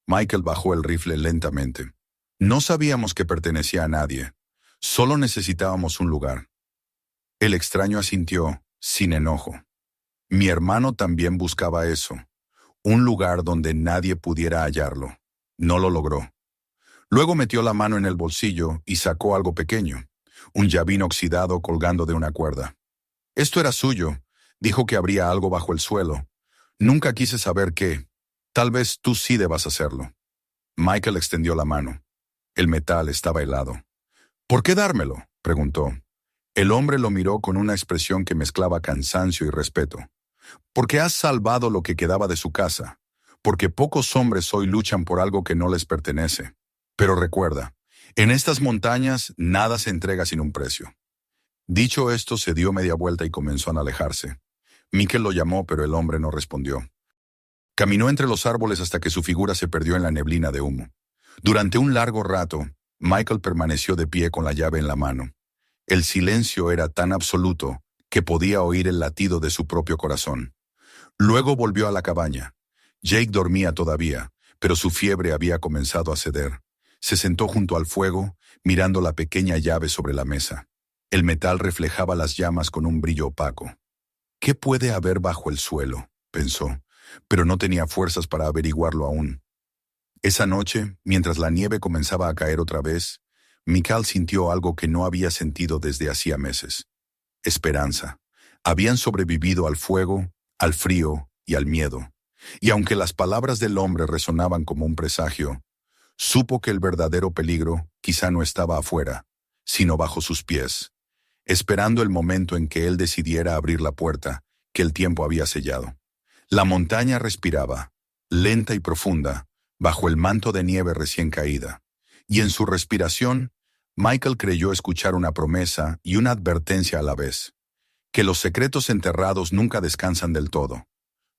Michael bajó el rifle lentamente. «No sabíamos que pertenecía a nadie. Solo necesitábamos un lugar». El extraño asintió, sin enojo. «Mi hermano también buscaba eso. un lugar donde nadie pudiera hallarlo. No lo logró. Luego metió la mano en el bolsillo y sacó algo pequeño, un llavín oxidado colgando de una cuerda. Esto era suyo. Dijo que habría algo bajo el suelo. Nunca quise saber qué. Tal vez tú sí debas hacerlo. Michael extendió la mano. El metal estaba helado. ¿Por qué dármelo?, preguntó. El hombre lo miró con una expresión que mezclaba cansancio y respeto. Porque has salvado lo que quedaba de su casa. Porque pocos hombres hoy luchan por algo que no les pertenece. Pero recuerda, en estas montañas nada se entrega sin un precio. Dicho esto, se dio media vuelta y comenzó a alejarse. Michael lo llamó, pero el hombre no respondió. Caminó entre los árboles hasta que su figura se perdió en la neblina de humo. Durante un largo rato, Michael permaneció de pie con la llave en la mano. El silencio era tan absoluto que podía oír el latido de su propio corazón. Luego volvió a la cabaña. Jake dormía todavía, pero su fiebre había comenzado a ceder. Se sentó junto al fuego, mirando la pequeña llave sobre la mesa. El metal reflejaba las llamas con un brillo opaco. ¿Qué puede haber bajo el suelo?, pensó, pero no tenía fuerzas para averiguarlo aún. Esa noche, mientras la nieve comenzaba a caer otra vez, Michael sintió algo que no había sentido desde hacía meses. Esperanza. Habían sobrevivido al fuego, al frío y al miedo. Y aunque las palabras del hombre resonaban como un presagio, supo que el verdadero peligro quizá no estaba afuera, sino bajo sus pies, esperando el momento en que él decidiera abrir la puerta que el tiempo había sellado. La montaña respiraba, lenta y profunda, bajo el manto de nieve recién caída, y en su respiración, Michael creyó escuchar una promesa y una advertencia a la vez, que los secretos enterrados nunca descansan del todo.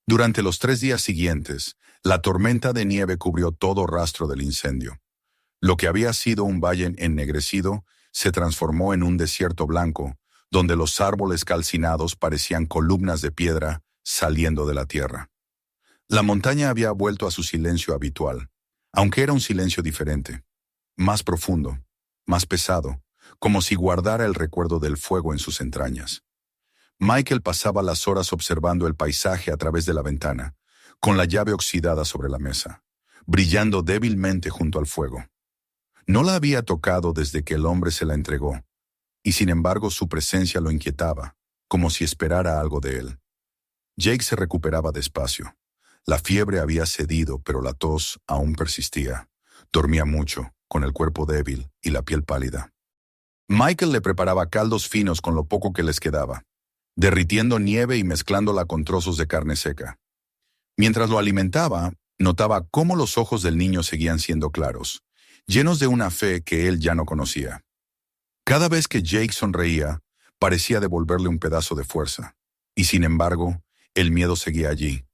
Durante los 3 días siguientes, la tormenta de nieve cubrió todo rastro del incendio. Lo que había sido un valle ennegrecido se transformó en un desierto blanco, donde los árboles calcinados parecían columnas de piedra saliendo de la tierra. La montaña había vuelto a su silencio habitual, aunque era un silencio diferente, más profundo, más pesado, como si guardara el recuerdo del fuego en sus entrañas. Michael pasaba las horas observando el paisaje a través de la ventana, con la llave oxidada sobre la mesa, brillando débilmente junto al fuego. No la había tocado desde que el hombre se la entregó, y sin embargo su presencia lo inquietaba, como si esperara algo de él. Jake se recuperaba despacio. La fiebre había cedido, pero la tos aún persistía. Dormía mucho, con el cuerpo débil y la piel pálida. Michael le preparaba caldos finos con lo poco que les quedaba, derritiendo nieve y mezclándola con trozos de carne seca. Mientras lo alimentaba, notaba cómo los ojos del niño seguían siendo claros, llenos de una fe que él ya no conocía. Cada vez que Jake sonreía, parecía devolverle un pedazo de fuerza, y sin embargo, el miedo seguía allí,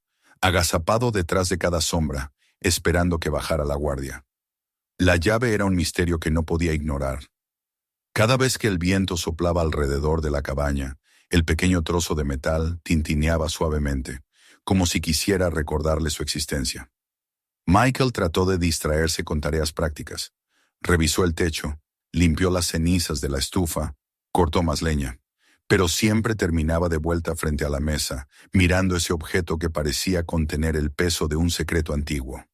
agazapado detrás de cada sombra, esperando que bajara la guardia. La llave era un misterio que no podía ignorar. Cada vez que el viento soplaba alrededor de la cabaña, el pequeño trozo de metal tintineaba suavemente, como si quisiera recordarle su existencia. Michael trató de distraerse con tareas prácticas. Revisó el techo, limpió las cenizas de la estufa, cortó más leña, pero siempre terminaba de vuelta frente a la mesa, mirando ese objeto que parecía contener el peso de un secreto antiguo.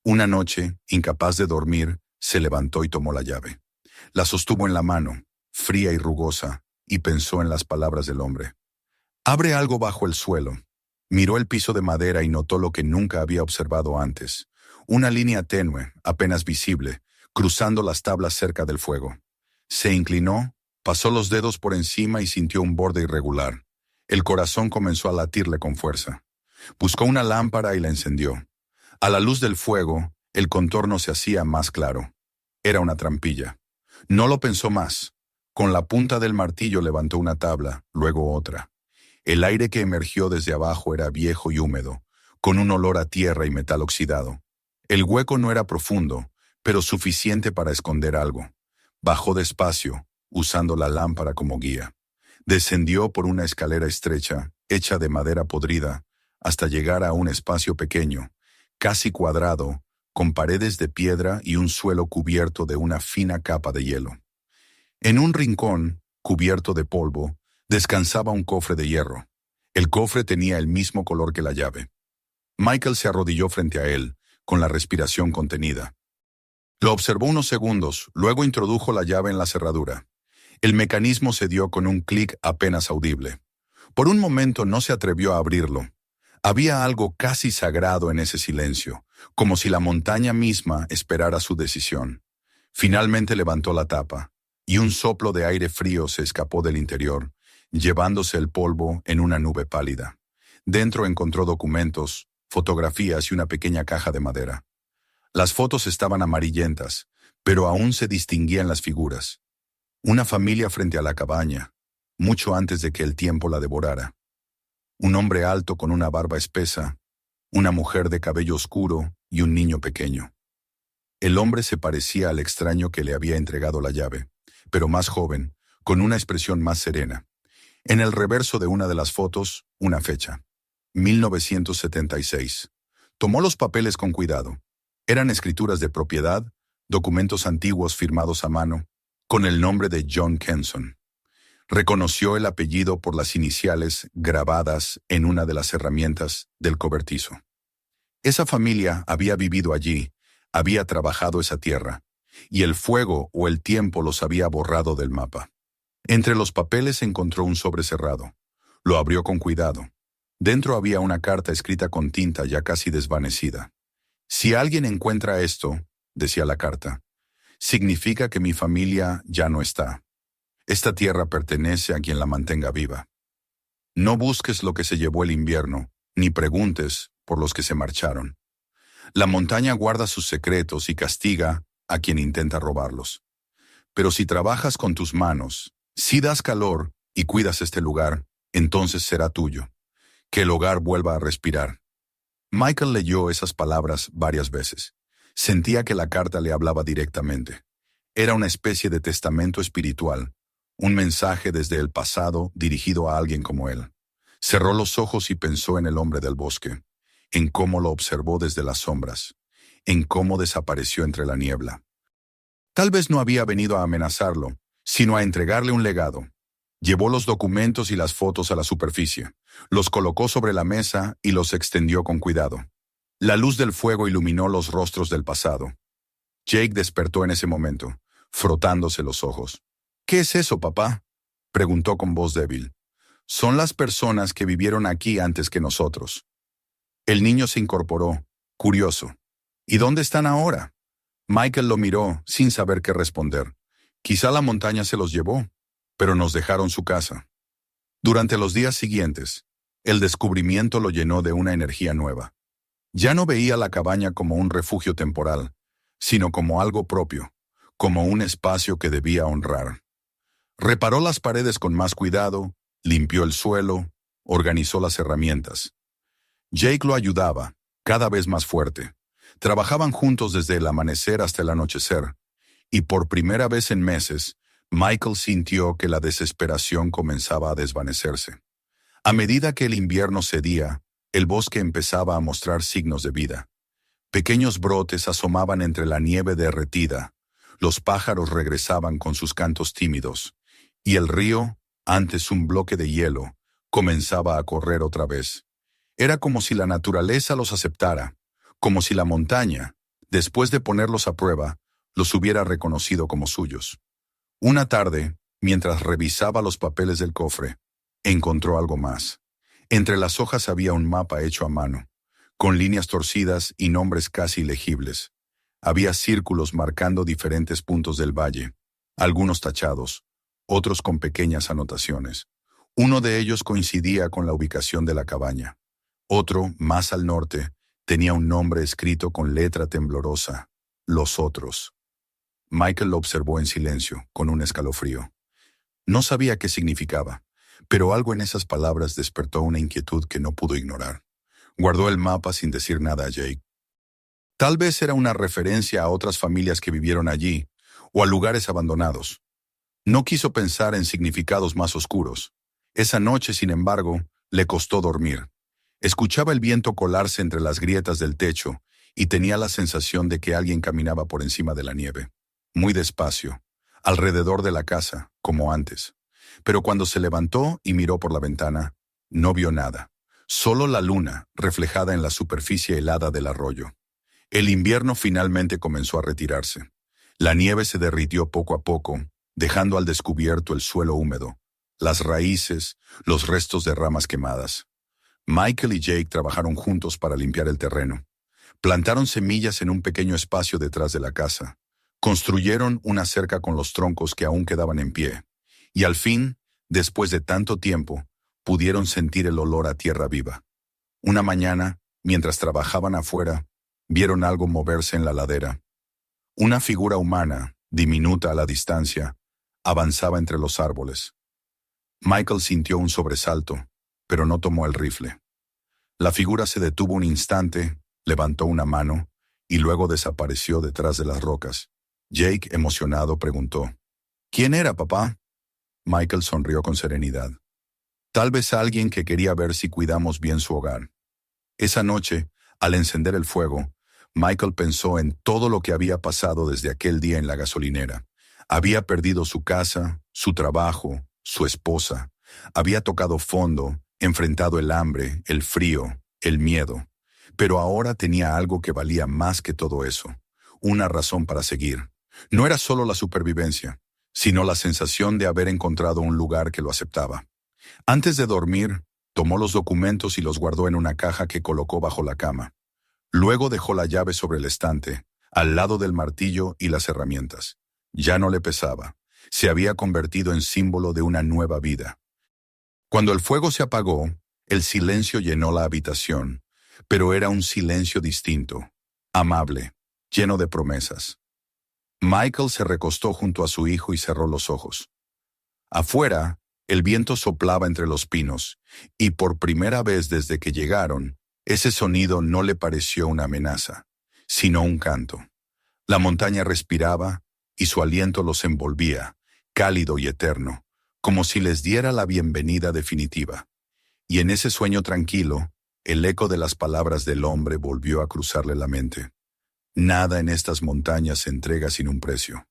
Una noche, incapaz de dormir, se levantó y tomó la llave. La sostuvo en la mano, fría y rugosa, y pensó en las palabras del hombre. Abre algo bajo el suelo. Miró el piso de madera y notó lo que nunca había observado antes. Una línea tenue, apenas visible, cruzando las tablas cerca del fuego. Se inclinó, pasó los dedos por encima y sintió un borde irregular. El corazón comenzó a latirle con fuerza. Buscó una lámpara y la encendió. A la luz del fuego, el contorno se hacía más claro. Era una trampilla. No lo pensó más. Con la punta del martillo levantó una tabla, luego otra. El aire que emergió desde abajo era viejo y húmedo, con un olor a tierra y metal oxidado. El hueco no era profundo, pero suficiente para esconder algo. Bajó despacio, usando la lámpara como guía. Descendió por una escalera estrecha, hecha de madera podrida, hasta llegar a un espacio pequeño, casi cuadrado, con paredes de piedra y un suelo cubierto de una fina capa de hielo. En un rincón, cubierto de polvo, descansaba un cofre de hierro. El cofre tenía el mismo color que la llave. Michael se arrodilló frente a él, con la respiración contenida. Lo observó unos segundos, luego introdujo la llave en la cerradura. El mecanismo se dio con un clic apenas audible. Por un momento no se atrevió a abrirlo. Había algo casi sagrado en ese silencio, como si la montaña misma esperara su decisión. Finalmente levantó la tapa, y un soplo de aire frío se escapó del interior, llevándose el polvo en una nube pálida. Dentro encontró documentos, fotografías y una pequeña caja de madera. Las fotos estaban amarillentas, pero aún se distinguían las figuras. Una familia frente a la cabaña, mucho antes de que el tiempo la devorara. Un hombre alto con una barba espesa, una mujer de cabello oscuro y un niño pequeño. El hombre se parecía al extraño que le había entregado la llave, pero más joven, con una expresión más serena. En el reverso de una de las fotos, una fecha. 1976. Tomó los papeles con cuidado. Eran escrituras de propiedad, documentos antiguos firmados a mano, con el nombre de John Kenson. Reconoció el apellido por las iniciales grabadas en una de las herramientas del cobertizo. Esa familia había vivido allí, había trabajado esa tierra, y el fuego o el tiempo los había borrado del mapa. Entre los papeles encontró un sobre cerrado. Lo abrió con cuidado. Dentro había una carta escrita con tinta ya casi desvanecida. Si alguien encuentra esto, decía la carta, significa que mi familia ya no está. Esta tierra pertenece a quien la mantenga viva. No busques lo que se llevó el invierno, ni preguntes por los que se marcharon. La montaña guarda sus secretos y castiga a quien intenta robarlos. Pero si trabajas con tus manos, si das calor y cuidas este lugar, entonces será tuyo. Que el hogar vuelva a respirar. Michael leyó esas palabras varias veces. Sentía que la carta le hablaba directamente. Era una especie de testamento espiritual, un mensaje desde el pasado dirigido a alguien como él. Cerró los ojos y pensó en el hombre del bosque, en cómo lo observó desde las sombras, en cómo desapareció entre la niebla. Tal vez no había venido a amenazarlo, sino a entregarle un legado. Llevó los documentos y las fotos a la superficie, los colocó sobre la mesa y los extendió con cuidado. La luz del fuego iluminó los rostros del pasado. Jake despertó en ese momento, frotándose los ojos. «¿Qué es eso, papá?», preguntó con voz débil. «Son las personas que vivieron aquí antes que nosotros». El niño se incorporó, curioso. «¿Y dónde están ahora?». Michael lo miró sin saber qué responder. Quizá la montaña se los llevó, pero nos dejaron su casa. Durante los días siguientes, el descubrimiento lo llenó de una energía nueva. Ya no veía la cabaña como un refugio temporal, sino como algo propio, como un espacio que debía honrar. Reparó las paredes con más cuidado, limpió el suelo, organizó las herramientas. Jake lo ayudaba, cada vez más fuerte. Trabajaban juntos desde el amanecer hasta el anochecer, y por primera vez en meses, Michael sintió que la desesperación comenzaba a desvanecerse. A medida que el invierno cedía, el bosque empezaba a mostrar signos de vida. Pequeños brotes asomaban entre la nieve derretida, los pájaros regresaban con sus cantos tímidos, y el río, antes un bloque de hielo, comenzaba a correr otra vez. Era como si la naturaleza los aceptara, como si la montaña, después de ponerlos a prueba, los hubiera reconocido como suyos. Una tarde, mientras revisaba los papeles del cofre, encontró algo más. Entre las hojas había un mapa hecho a mano, con líneas torcidas y nombres casi ilegibles. Había círculos marcando diferentes puntos del valle, algunos tachados, otros con pequeñas anotaciones. Uno de ellos coincidía con la ubicación de la cabaña. Otro, más al norte, tenía un nombre escrito con letra temblorosa: Los Otros. Michael lo observó en silencio, con un escalofrío. No sabía qué significaba, pero algo en esas palabras despertó una inquietud que no pudo ignorar. Guardó el mapa sin decir nada a Jake. Tal vez era una referencia a otras familias que vivieron allí, o a lugares abandonados. No quiso pensar en significados más oscuros. Esa noche, sin embargo, le costó dormir. Escuchaba el viento colarse entre las grietas del techo y tenía la sensación de que alguien caminaba por encima de la nieve. Muy despacio, alrededor de la casa, como antes. Pero cuando se levantó y miró por la ventana, no vio nada. Solo la luna, reflejada en la superficie helada del arroyo. El invierno finalmente comenzó a retirarse. La nieve se derritió poco a poco, dejando al descubierto el suelo húmedo, las raíces, los restos de ramas quemadas. Michael y Jake trabajaron juntos para limpiar el terreno. Plantaron semillas en un pequeño espacio detrás de la casa. Construyeron una cerca con los troncos que aún quedaban en pie. Y al fin, después de tanto tiempo, pudieron sentir el olor a tierra viva. Una mañana, mientras trabajaban afuera, vieron algo moverse en la ladera. Una figura humana, diminuta a la distancia, avanzaba entre los árboles. Michael sintió un sobresalto, pero no tomó el rifle. La figura se detuvo un instante, levantó una mano y luego desapareció detrás de las rocas. Jake, emocionado, preguntó, ¿quién era, papá? Michael sonrió con serenidad. Tal vez alguien que quería ver si cuidamos bien su hogar. Esa noche, al encender el fuego, Michael pensó en todo lo que había pasado desde aquel día en la gasolinera. Había perdido su casa, su trabajo, su esposa. Había tocado fondo, enfrentado el hambre, el frío, el miedo. Pero ahora tenía algo que valía más que todo eso. Una razón para seguir. No era solo la supervivencia, sino la sensación de haber encontrado un lugar que lo aceptaba. Antes de dormir, tomó los documentos y los guardó en una caja que colocó bajo la cama. Luego dejó la llave sobre el estante, al lado del martillo y las herramientas. Ya no le pesaba. Se había convertido en símbolo de una nueva vida. Cuando el fuego se apagó, el silencio llenó la habitación, pero era un silencio distinto, amable, lleno de promesas. Michael se recostó junto a su hijo y cerró los ojos. Afuera, el viento soplaba entre los pinos, y por primera vez desde que llegaron, ese sonido no le pareció una amenaza, sino un canto. La montaña respiraba, y su aliento los envolvía, cálido y eterno, como si les diera la bienvenida definitiva. Y en ese sueño tranquilo, el eco de las palabras del hombre volvió a cruzarle la mente. Nada en estas montañas se entrega sin un precio.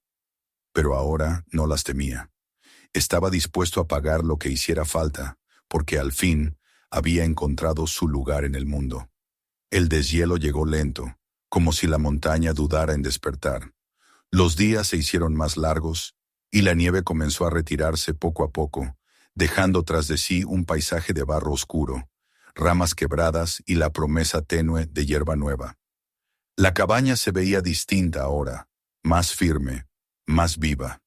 Pero ahora no las temía. Estaba dispuesto a pagar lo que hiciera falta, porque al fin había encontrado su lugar en el mundo. El deshielo llegó lento, como si la montaña dudara en despertar. Los días se hicieron más largos, y la nieve comenzó a retirarse poco a poco, dejando tras de sí un paisaje de barro oscuro, ramas quebradas y la promesa tenue de hierba nueva. La cabaña se veía distinta ahora, más firme, más viva.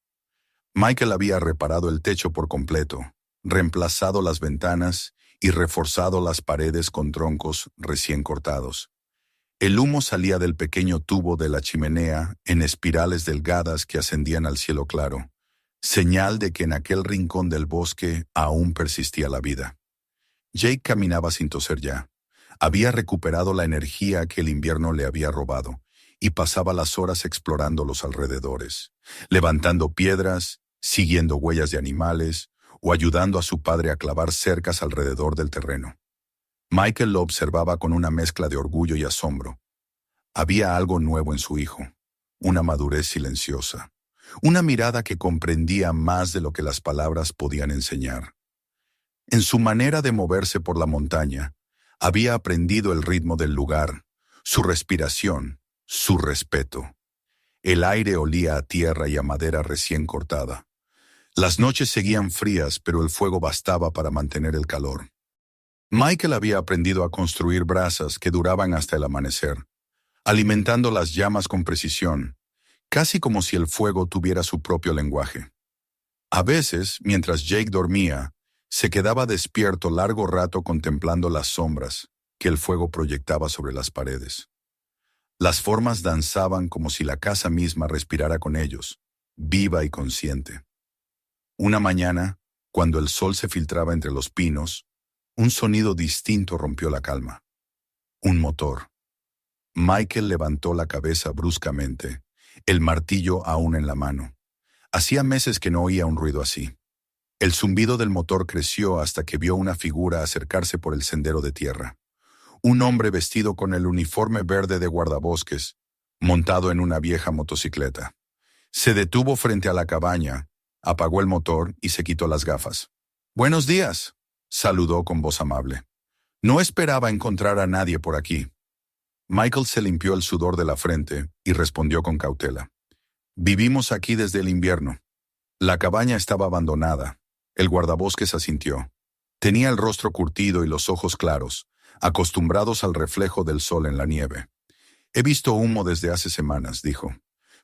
Michael había reparado el techo por completo, reemplazado las ventanas y reforzado las paredes con troncos recién cortados. El humo salía del pequeño tubo de la chimenea en espirales delgadas que ascendían al cielo claro, señal de que en aquel rincón del bosque aún persistía la vida. Jake caminaba sin toser ya. Había recuperado la energía que el invierno le había robado y pasaba las horas explorando los alrededores, levantando piedras, siguiendo huellas de animales o ayudando a su padre a clavar cercas alrededor del terreno. Michael lo observaba con una mezcla de orgullo y asombro. Había algo nuevo en su hijo, una madurez silenciosa, una mirada que comprendía más de lo que las palabras podían enseñar. En su manera de moverse por la montaña, había aprendido el ritmo del lugar, su respiración, su respeto. El aire olía a tierra y a madera recién cortada. Las noches seguían frías, pero el fuego bastaba para mantener el calor. Michael había aprendido a construir brasas que duraban hasta el amanecer, alimentando las llamas con precisión, casi como si el fuego tuviera su propio lenguaje. A veces, mientras Jake dormía, se quedaba despierto largo rato contemplando las sombras que el fuego proyectaba sobre las paredes. Las formas danzaban como si la casa misma respirara con ellos, viva y consciente. Una mañana, cuando el sol se filtraba entre los pinos, un sonido distinto rompió la calma. Un motor. Michael levantó la cabeza bruscamente, el martillo aún en la mano. Hacía meses que no oía un ruido así. El zumbido del motor creció hasta que vio una figura acercarse por el sendero de tierra. Un hombre vestido con el uniforme verde de guardabosques, montado en una vieja motocicleta. Se detuvo frente a la cabaña, apagó el motor y se quitó las gafas. «Buenos días», saludó con voz amable. No esperaba encontrar a nadie por aquí. Michael se limpió el sudor de la frente y respondió con cautela. Vivimos aquí desde el invierno. La cabaña estaba abandonada. El guardabosques asintió. Tenía el rostro curtido y los ojos claros, acostumbrados al reflejo del sol en la nieve. He visto humo desde hace semanas, dijo.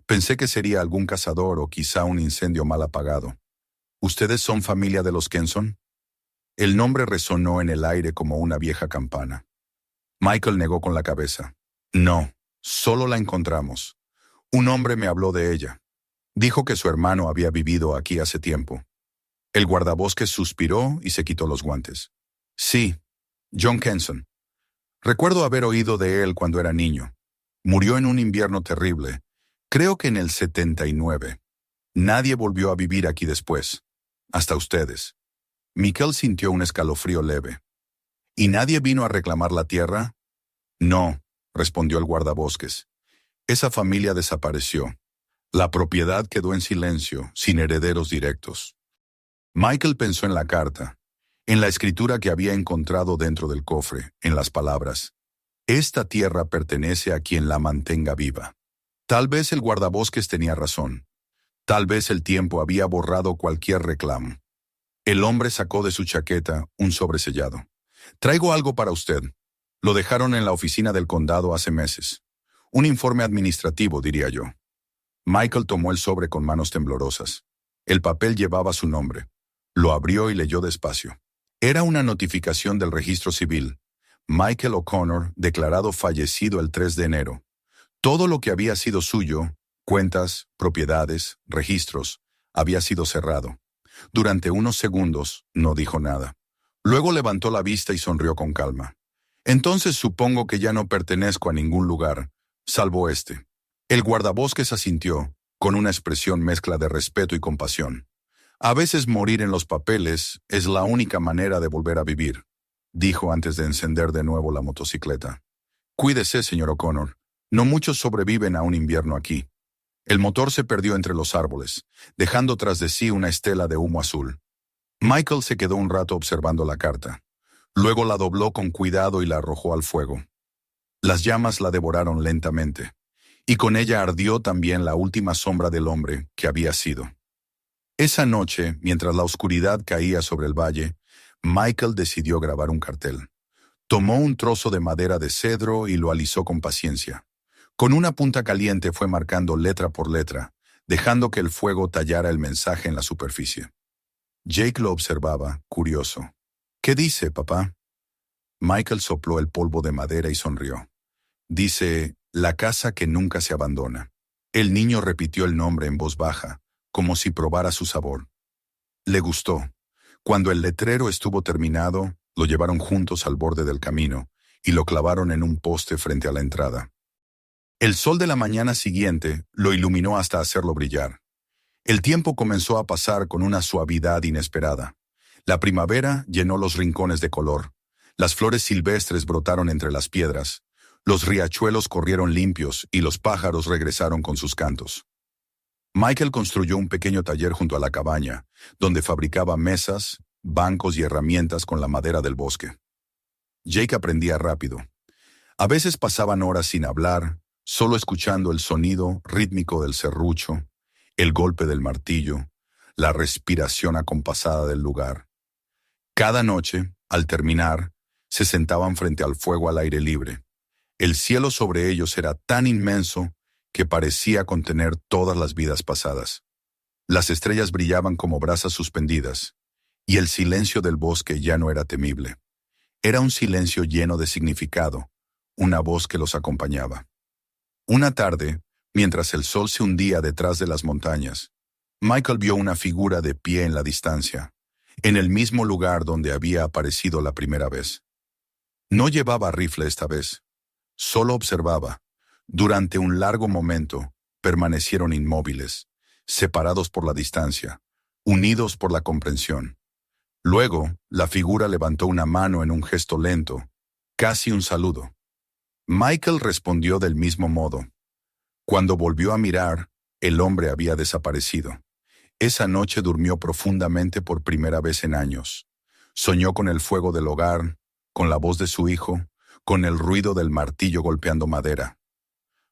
Pensé que sería algún cazador o quizá un incendio mal apagado. ¿Ustedes son familia de los Kenson? El nombre resonó en el aire como una vieja campana. Michael negó con la cabeza. No, solo la encontramos. Un hombre me habló de ella. Dijo que su hermano había vivido aquí hace tiempo. El guardabosques suspiró y se quitó los guantes. Sí, John Kenson. Recuerdo haber oído de él cuando era niño. Murió en un invierno terrible, creo que en el 79. Nadie volvió a vivir aquí después, hasta ustedes. Michael sintió un escalofrío leve. ¿Y nadie vino a reclamar la tierra? No, respondió el guardabosques. Esa familia desapareció. La propiedad quedó en silencio, sin herederos directos. Michael pensó en la carta, en la escritura que había encontrado dentro del cofre, en las palabras: esta tierra pertenece a quien la mantenga viva. Tal vez el guardabosques tenía razón. Tal vez el tiempo había borrado cualquier reclamo. El hombre sacó de su chaqueta un sobresellado. Traigo algo para usted. Lo dejaron en la oficina del condado hace meses. Un informe administrativo, diría yo. Michael tomó el sobre con manos temblorosas. El papel llevaba su nombre. Lo abrió y leyó despacio. Era una notificación del registro civil. Michael O'Connor, declarado fallecido el 3 de enero. Todo lo que había sido suyo, cuentas, propiedades, registros, había sido cerrado. Durante unos segundos no dijo nada. Luego levantó la vista y sonrió con calma. Entonces supongo que ya no pertenezco a ningún lugar, salvo este. El guardabosques asintió, con una expresión mezcla de respeto y compasión. A veces morir en los papeles es la única manera de volver a vivir, dijo antes de encender de nuevo la motocicleta. Cuídese, señor O'Connor. No muchos sobreviven a un invierno aquí. El motor se perdió entre los árboles, dejando tras de sí una estela de humo azul. Michael se quedó un rato observando la carta. Luego la dobló con cuidado y la arrojó al fuego. Las llamas la devoraron lentamente, y con ella ardió también la última sombra del hombre que había sido. Esa noche, mientras la oscuridad caía sobre el valle, Michael decidió grabar un cartel. Tomó un trozo de madera de cedro y lo alisó con paciencia. Con una punta caliente fue marcando letra por letra, dejando que el fuego tallara el mensaje en la superficie. Jake lo observaba, curioso. ¿Qué dice, papá? Michael sopló el polvo de madera y sonrió. Dice, la casa que nunca se abandona. El niño repitió el nombre en voz baja, como si probara su sabor. Le gustó. Cuando el letrero estuvo terminado, lo llevaron juntos al borde del camino y lo clavaron en un poste frente a la entrada. El sol de la mañana siguiente lo iluminó hasta hacerlo brillar. El tiempo comenzó a pasar con una suavidad inesperada. La primavera llenó los rincones de color. Las flores silvestres brotaron entre las piedras. Los riachuelos corrieron limpios y los pájaros regresaron con sus cantos. Michael construyó un pequeño taller junto a la cabaña, donde fabricaba mesas, bancos y herramientas con la madera del bosque. Jake aprendía rápido. A veces pasaban horas sin hablar, solo escuchando el sonido rítmico del serrucho, el golpe del martillo, la respiración acompasada del lugar. Cada noche, al terminar, se sentaban frente al fuego al aire libre. El cielo sobre ellos era tan inmenso que parecía contener todas las vidas pasadas. Las estrellas brillaban como brasas suspendidas, y el silencio del bosque ya no era temible. Era un silencio lleno de significado, una voz que los acompañaba. Una tarde, mientras el sol se hundía detrás de las montañas, Michael vio una figura de pie en la distancia, en el mismo lugar donde había aparecido la primera vez. No llevaba rifle esta vez, solo observaba. Durante un largo momento, permanecieron inmóviles, separados por la distancia, unidos por la comprensión. Luego, la figura levantó una mano en un gesto lento, casi un saludo. Michael respondió del mismo modo. Cuando volvió a mirar, el hombre había desaparecido. Esa noche durmió profundamente por primera vez en años. Soñó con el fuego del hogar, con la voz de su hijo, con el ruido del martillo golpeando madera.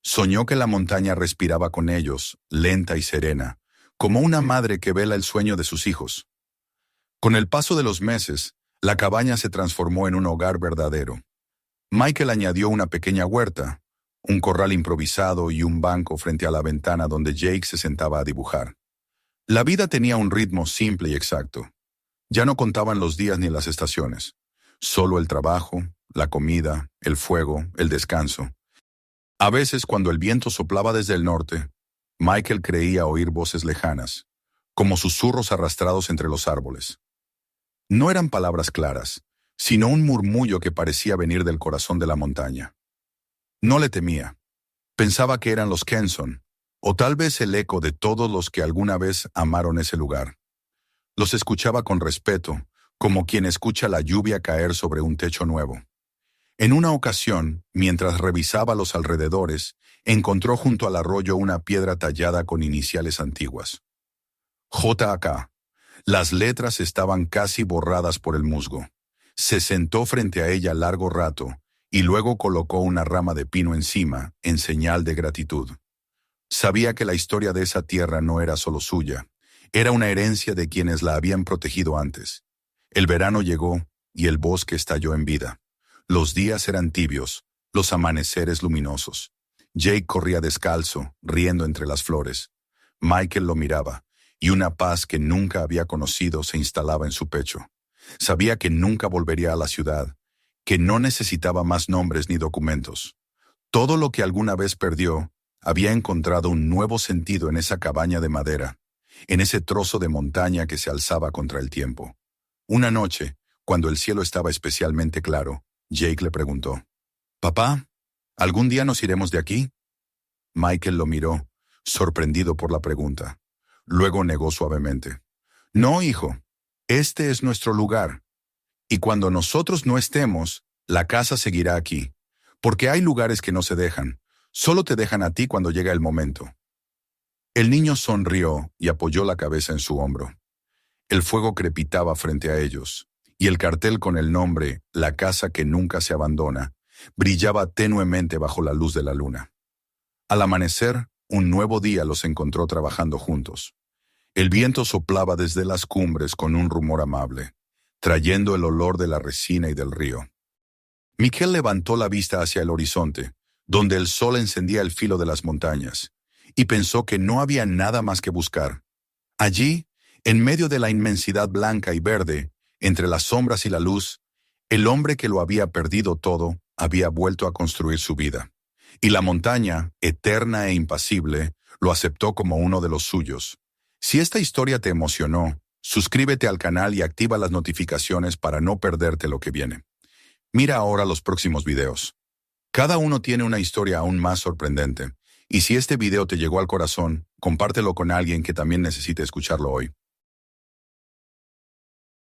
Soñó que la montaña respiraba con ellos, lenta y serena, como una madre que vela el sueño de sus hijos. Con el paso de los meses, la cabaña se transformó en un hogar verdadero. Michael añadió una pequeña huerta, un corral improvisado y un banco frente a la ventana donde Jake se sentaba a dibujar. La vida tenía un ritmo simple y exacto. Ya no contaban los días ni las estaciones. Solo el trabajo, la comida, el fuego, el descanso. A veces, cuando el viento soplaba desde el norte, Michael creía oír voces lejanas, como susurros arrastrados entre los árboles. No eran palabras claras, sino un murmullo que parecía venir del corazón de la montaña. No le temía. Pensaba que eran los Kenson, o tal vez el eco de todos los que alguna vez amaron ese lugar. Los escuchaba con respeto, como quien escucha la lluvia caer sobre un techo nuevo. En una ocasión, mientras revisaba los alrededores, encontró junto al arroyo una piedra tallada con iniciales antiguas. J.A.K. Las letras estaban casi borradas por el musgo. Se sentó frente a ella largo rato y luego colocó una rama de pino encima, en señal de gratitud. Sabía que la historia de esa tierra no era solo suya, era una herencia de quienes la habían protegido antes. El verano llegó y el bosque estalló en vida. Los días eran tibios, los amaneceres luminosos. Jake corría descalzo, riendo entre las flores. Michael lo miraba, y una paz que nunca había conocido se instalaba en su pecho. Sabía que nunca volvería a la ciudad, que no necesitaba más nombres ni documentos. Todo lo que alguna vez perdió había encontrado un nuevo sentido en esa cabaña de madera, en ese trozo de montaña que se alzaba contra el tiempo. Una noche, cuando el cielo estaba especialmente claro, Jake le preguntó, «Papá, ¿algún día nos iremos de aquí?» Michael lo miró, sorprendido por la pregunta. Luego negó suavemente. «No, hijo, este es nuestro lugar. Y cuando nosotros no estemos, la casa seguirá aquí. Porque hay lugares que no se dejan. Solo te dejan a ti cuando llega el momento». El niño sonrió y apoyó la cabeza en su hombro. El fuego crepitaba frente a ellos, y el cartel con el nombre «La casa que nunca se abandona» brillaba tenuemente bajo la luz de la luna. Al amanecer, un nuevo día los encontró trabajando juntos. El viento soplaba desde las cumbres con un rumor amable, trayendo el olor de la resina y del río. Michael levantó la vista hacia el horizonte, donde el sol encendía el filo de las montañas, y pensó que no había nada más que buscar. Allí, en medio de la inmensidad blanca y verde, entre las sombras y la luz, el hombre que lo había perdido todo había vuelto a construir su vida. Y la montaña, eterna e impasible, lo aceptó como uno de los suyos. Si esta historia te emocionó, suscríbete al canal y activa las notificaciones para no perderte lo que viene. Mira ahora los próximos videos. Cada uno tiene una historia aún más sorprendente. Y si este video te llegó al corazón, compártelo con alguien que también necesite escucharlo hoy.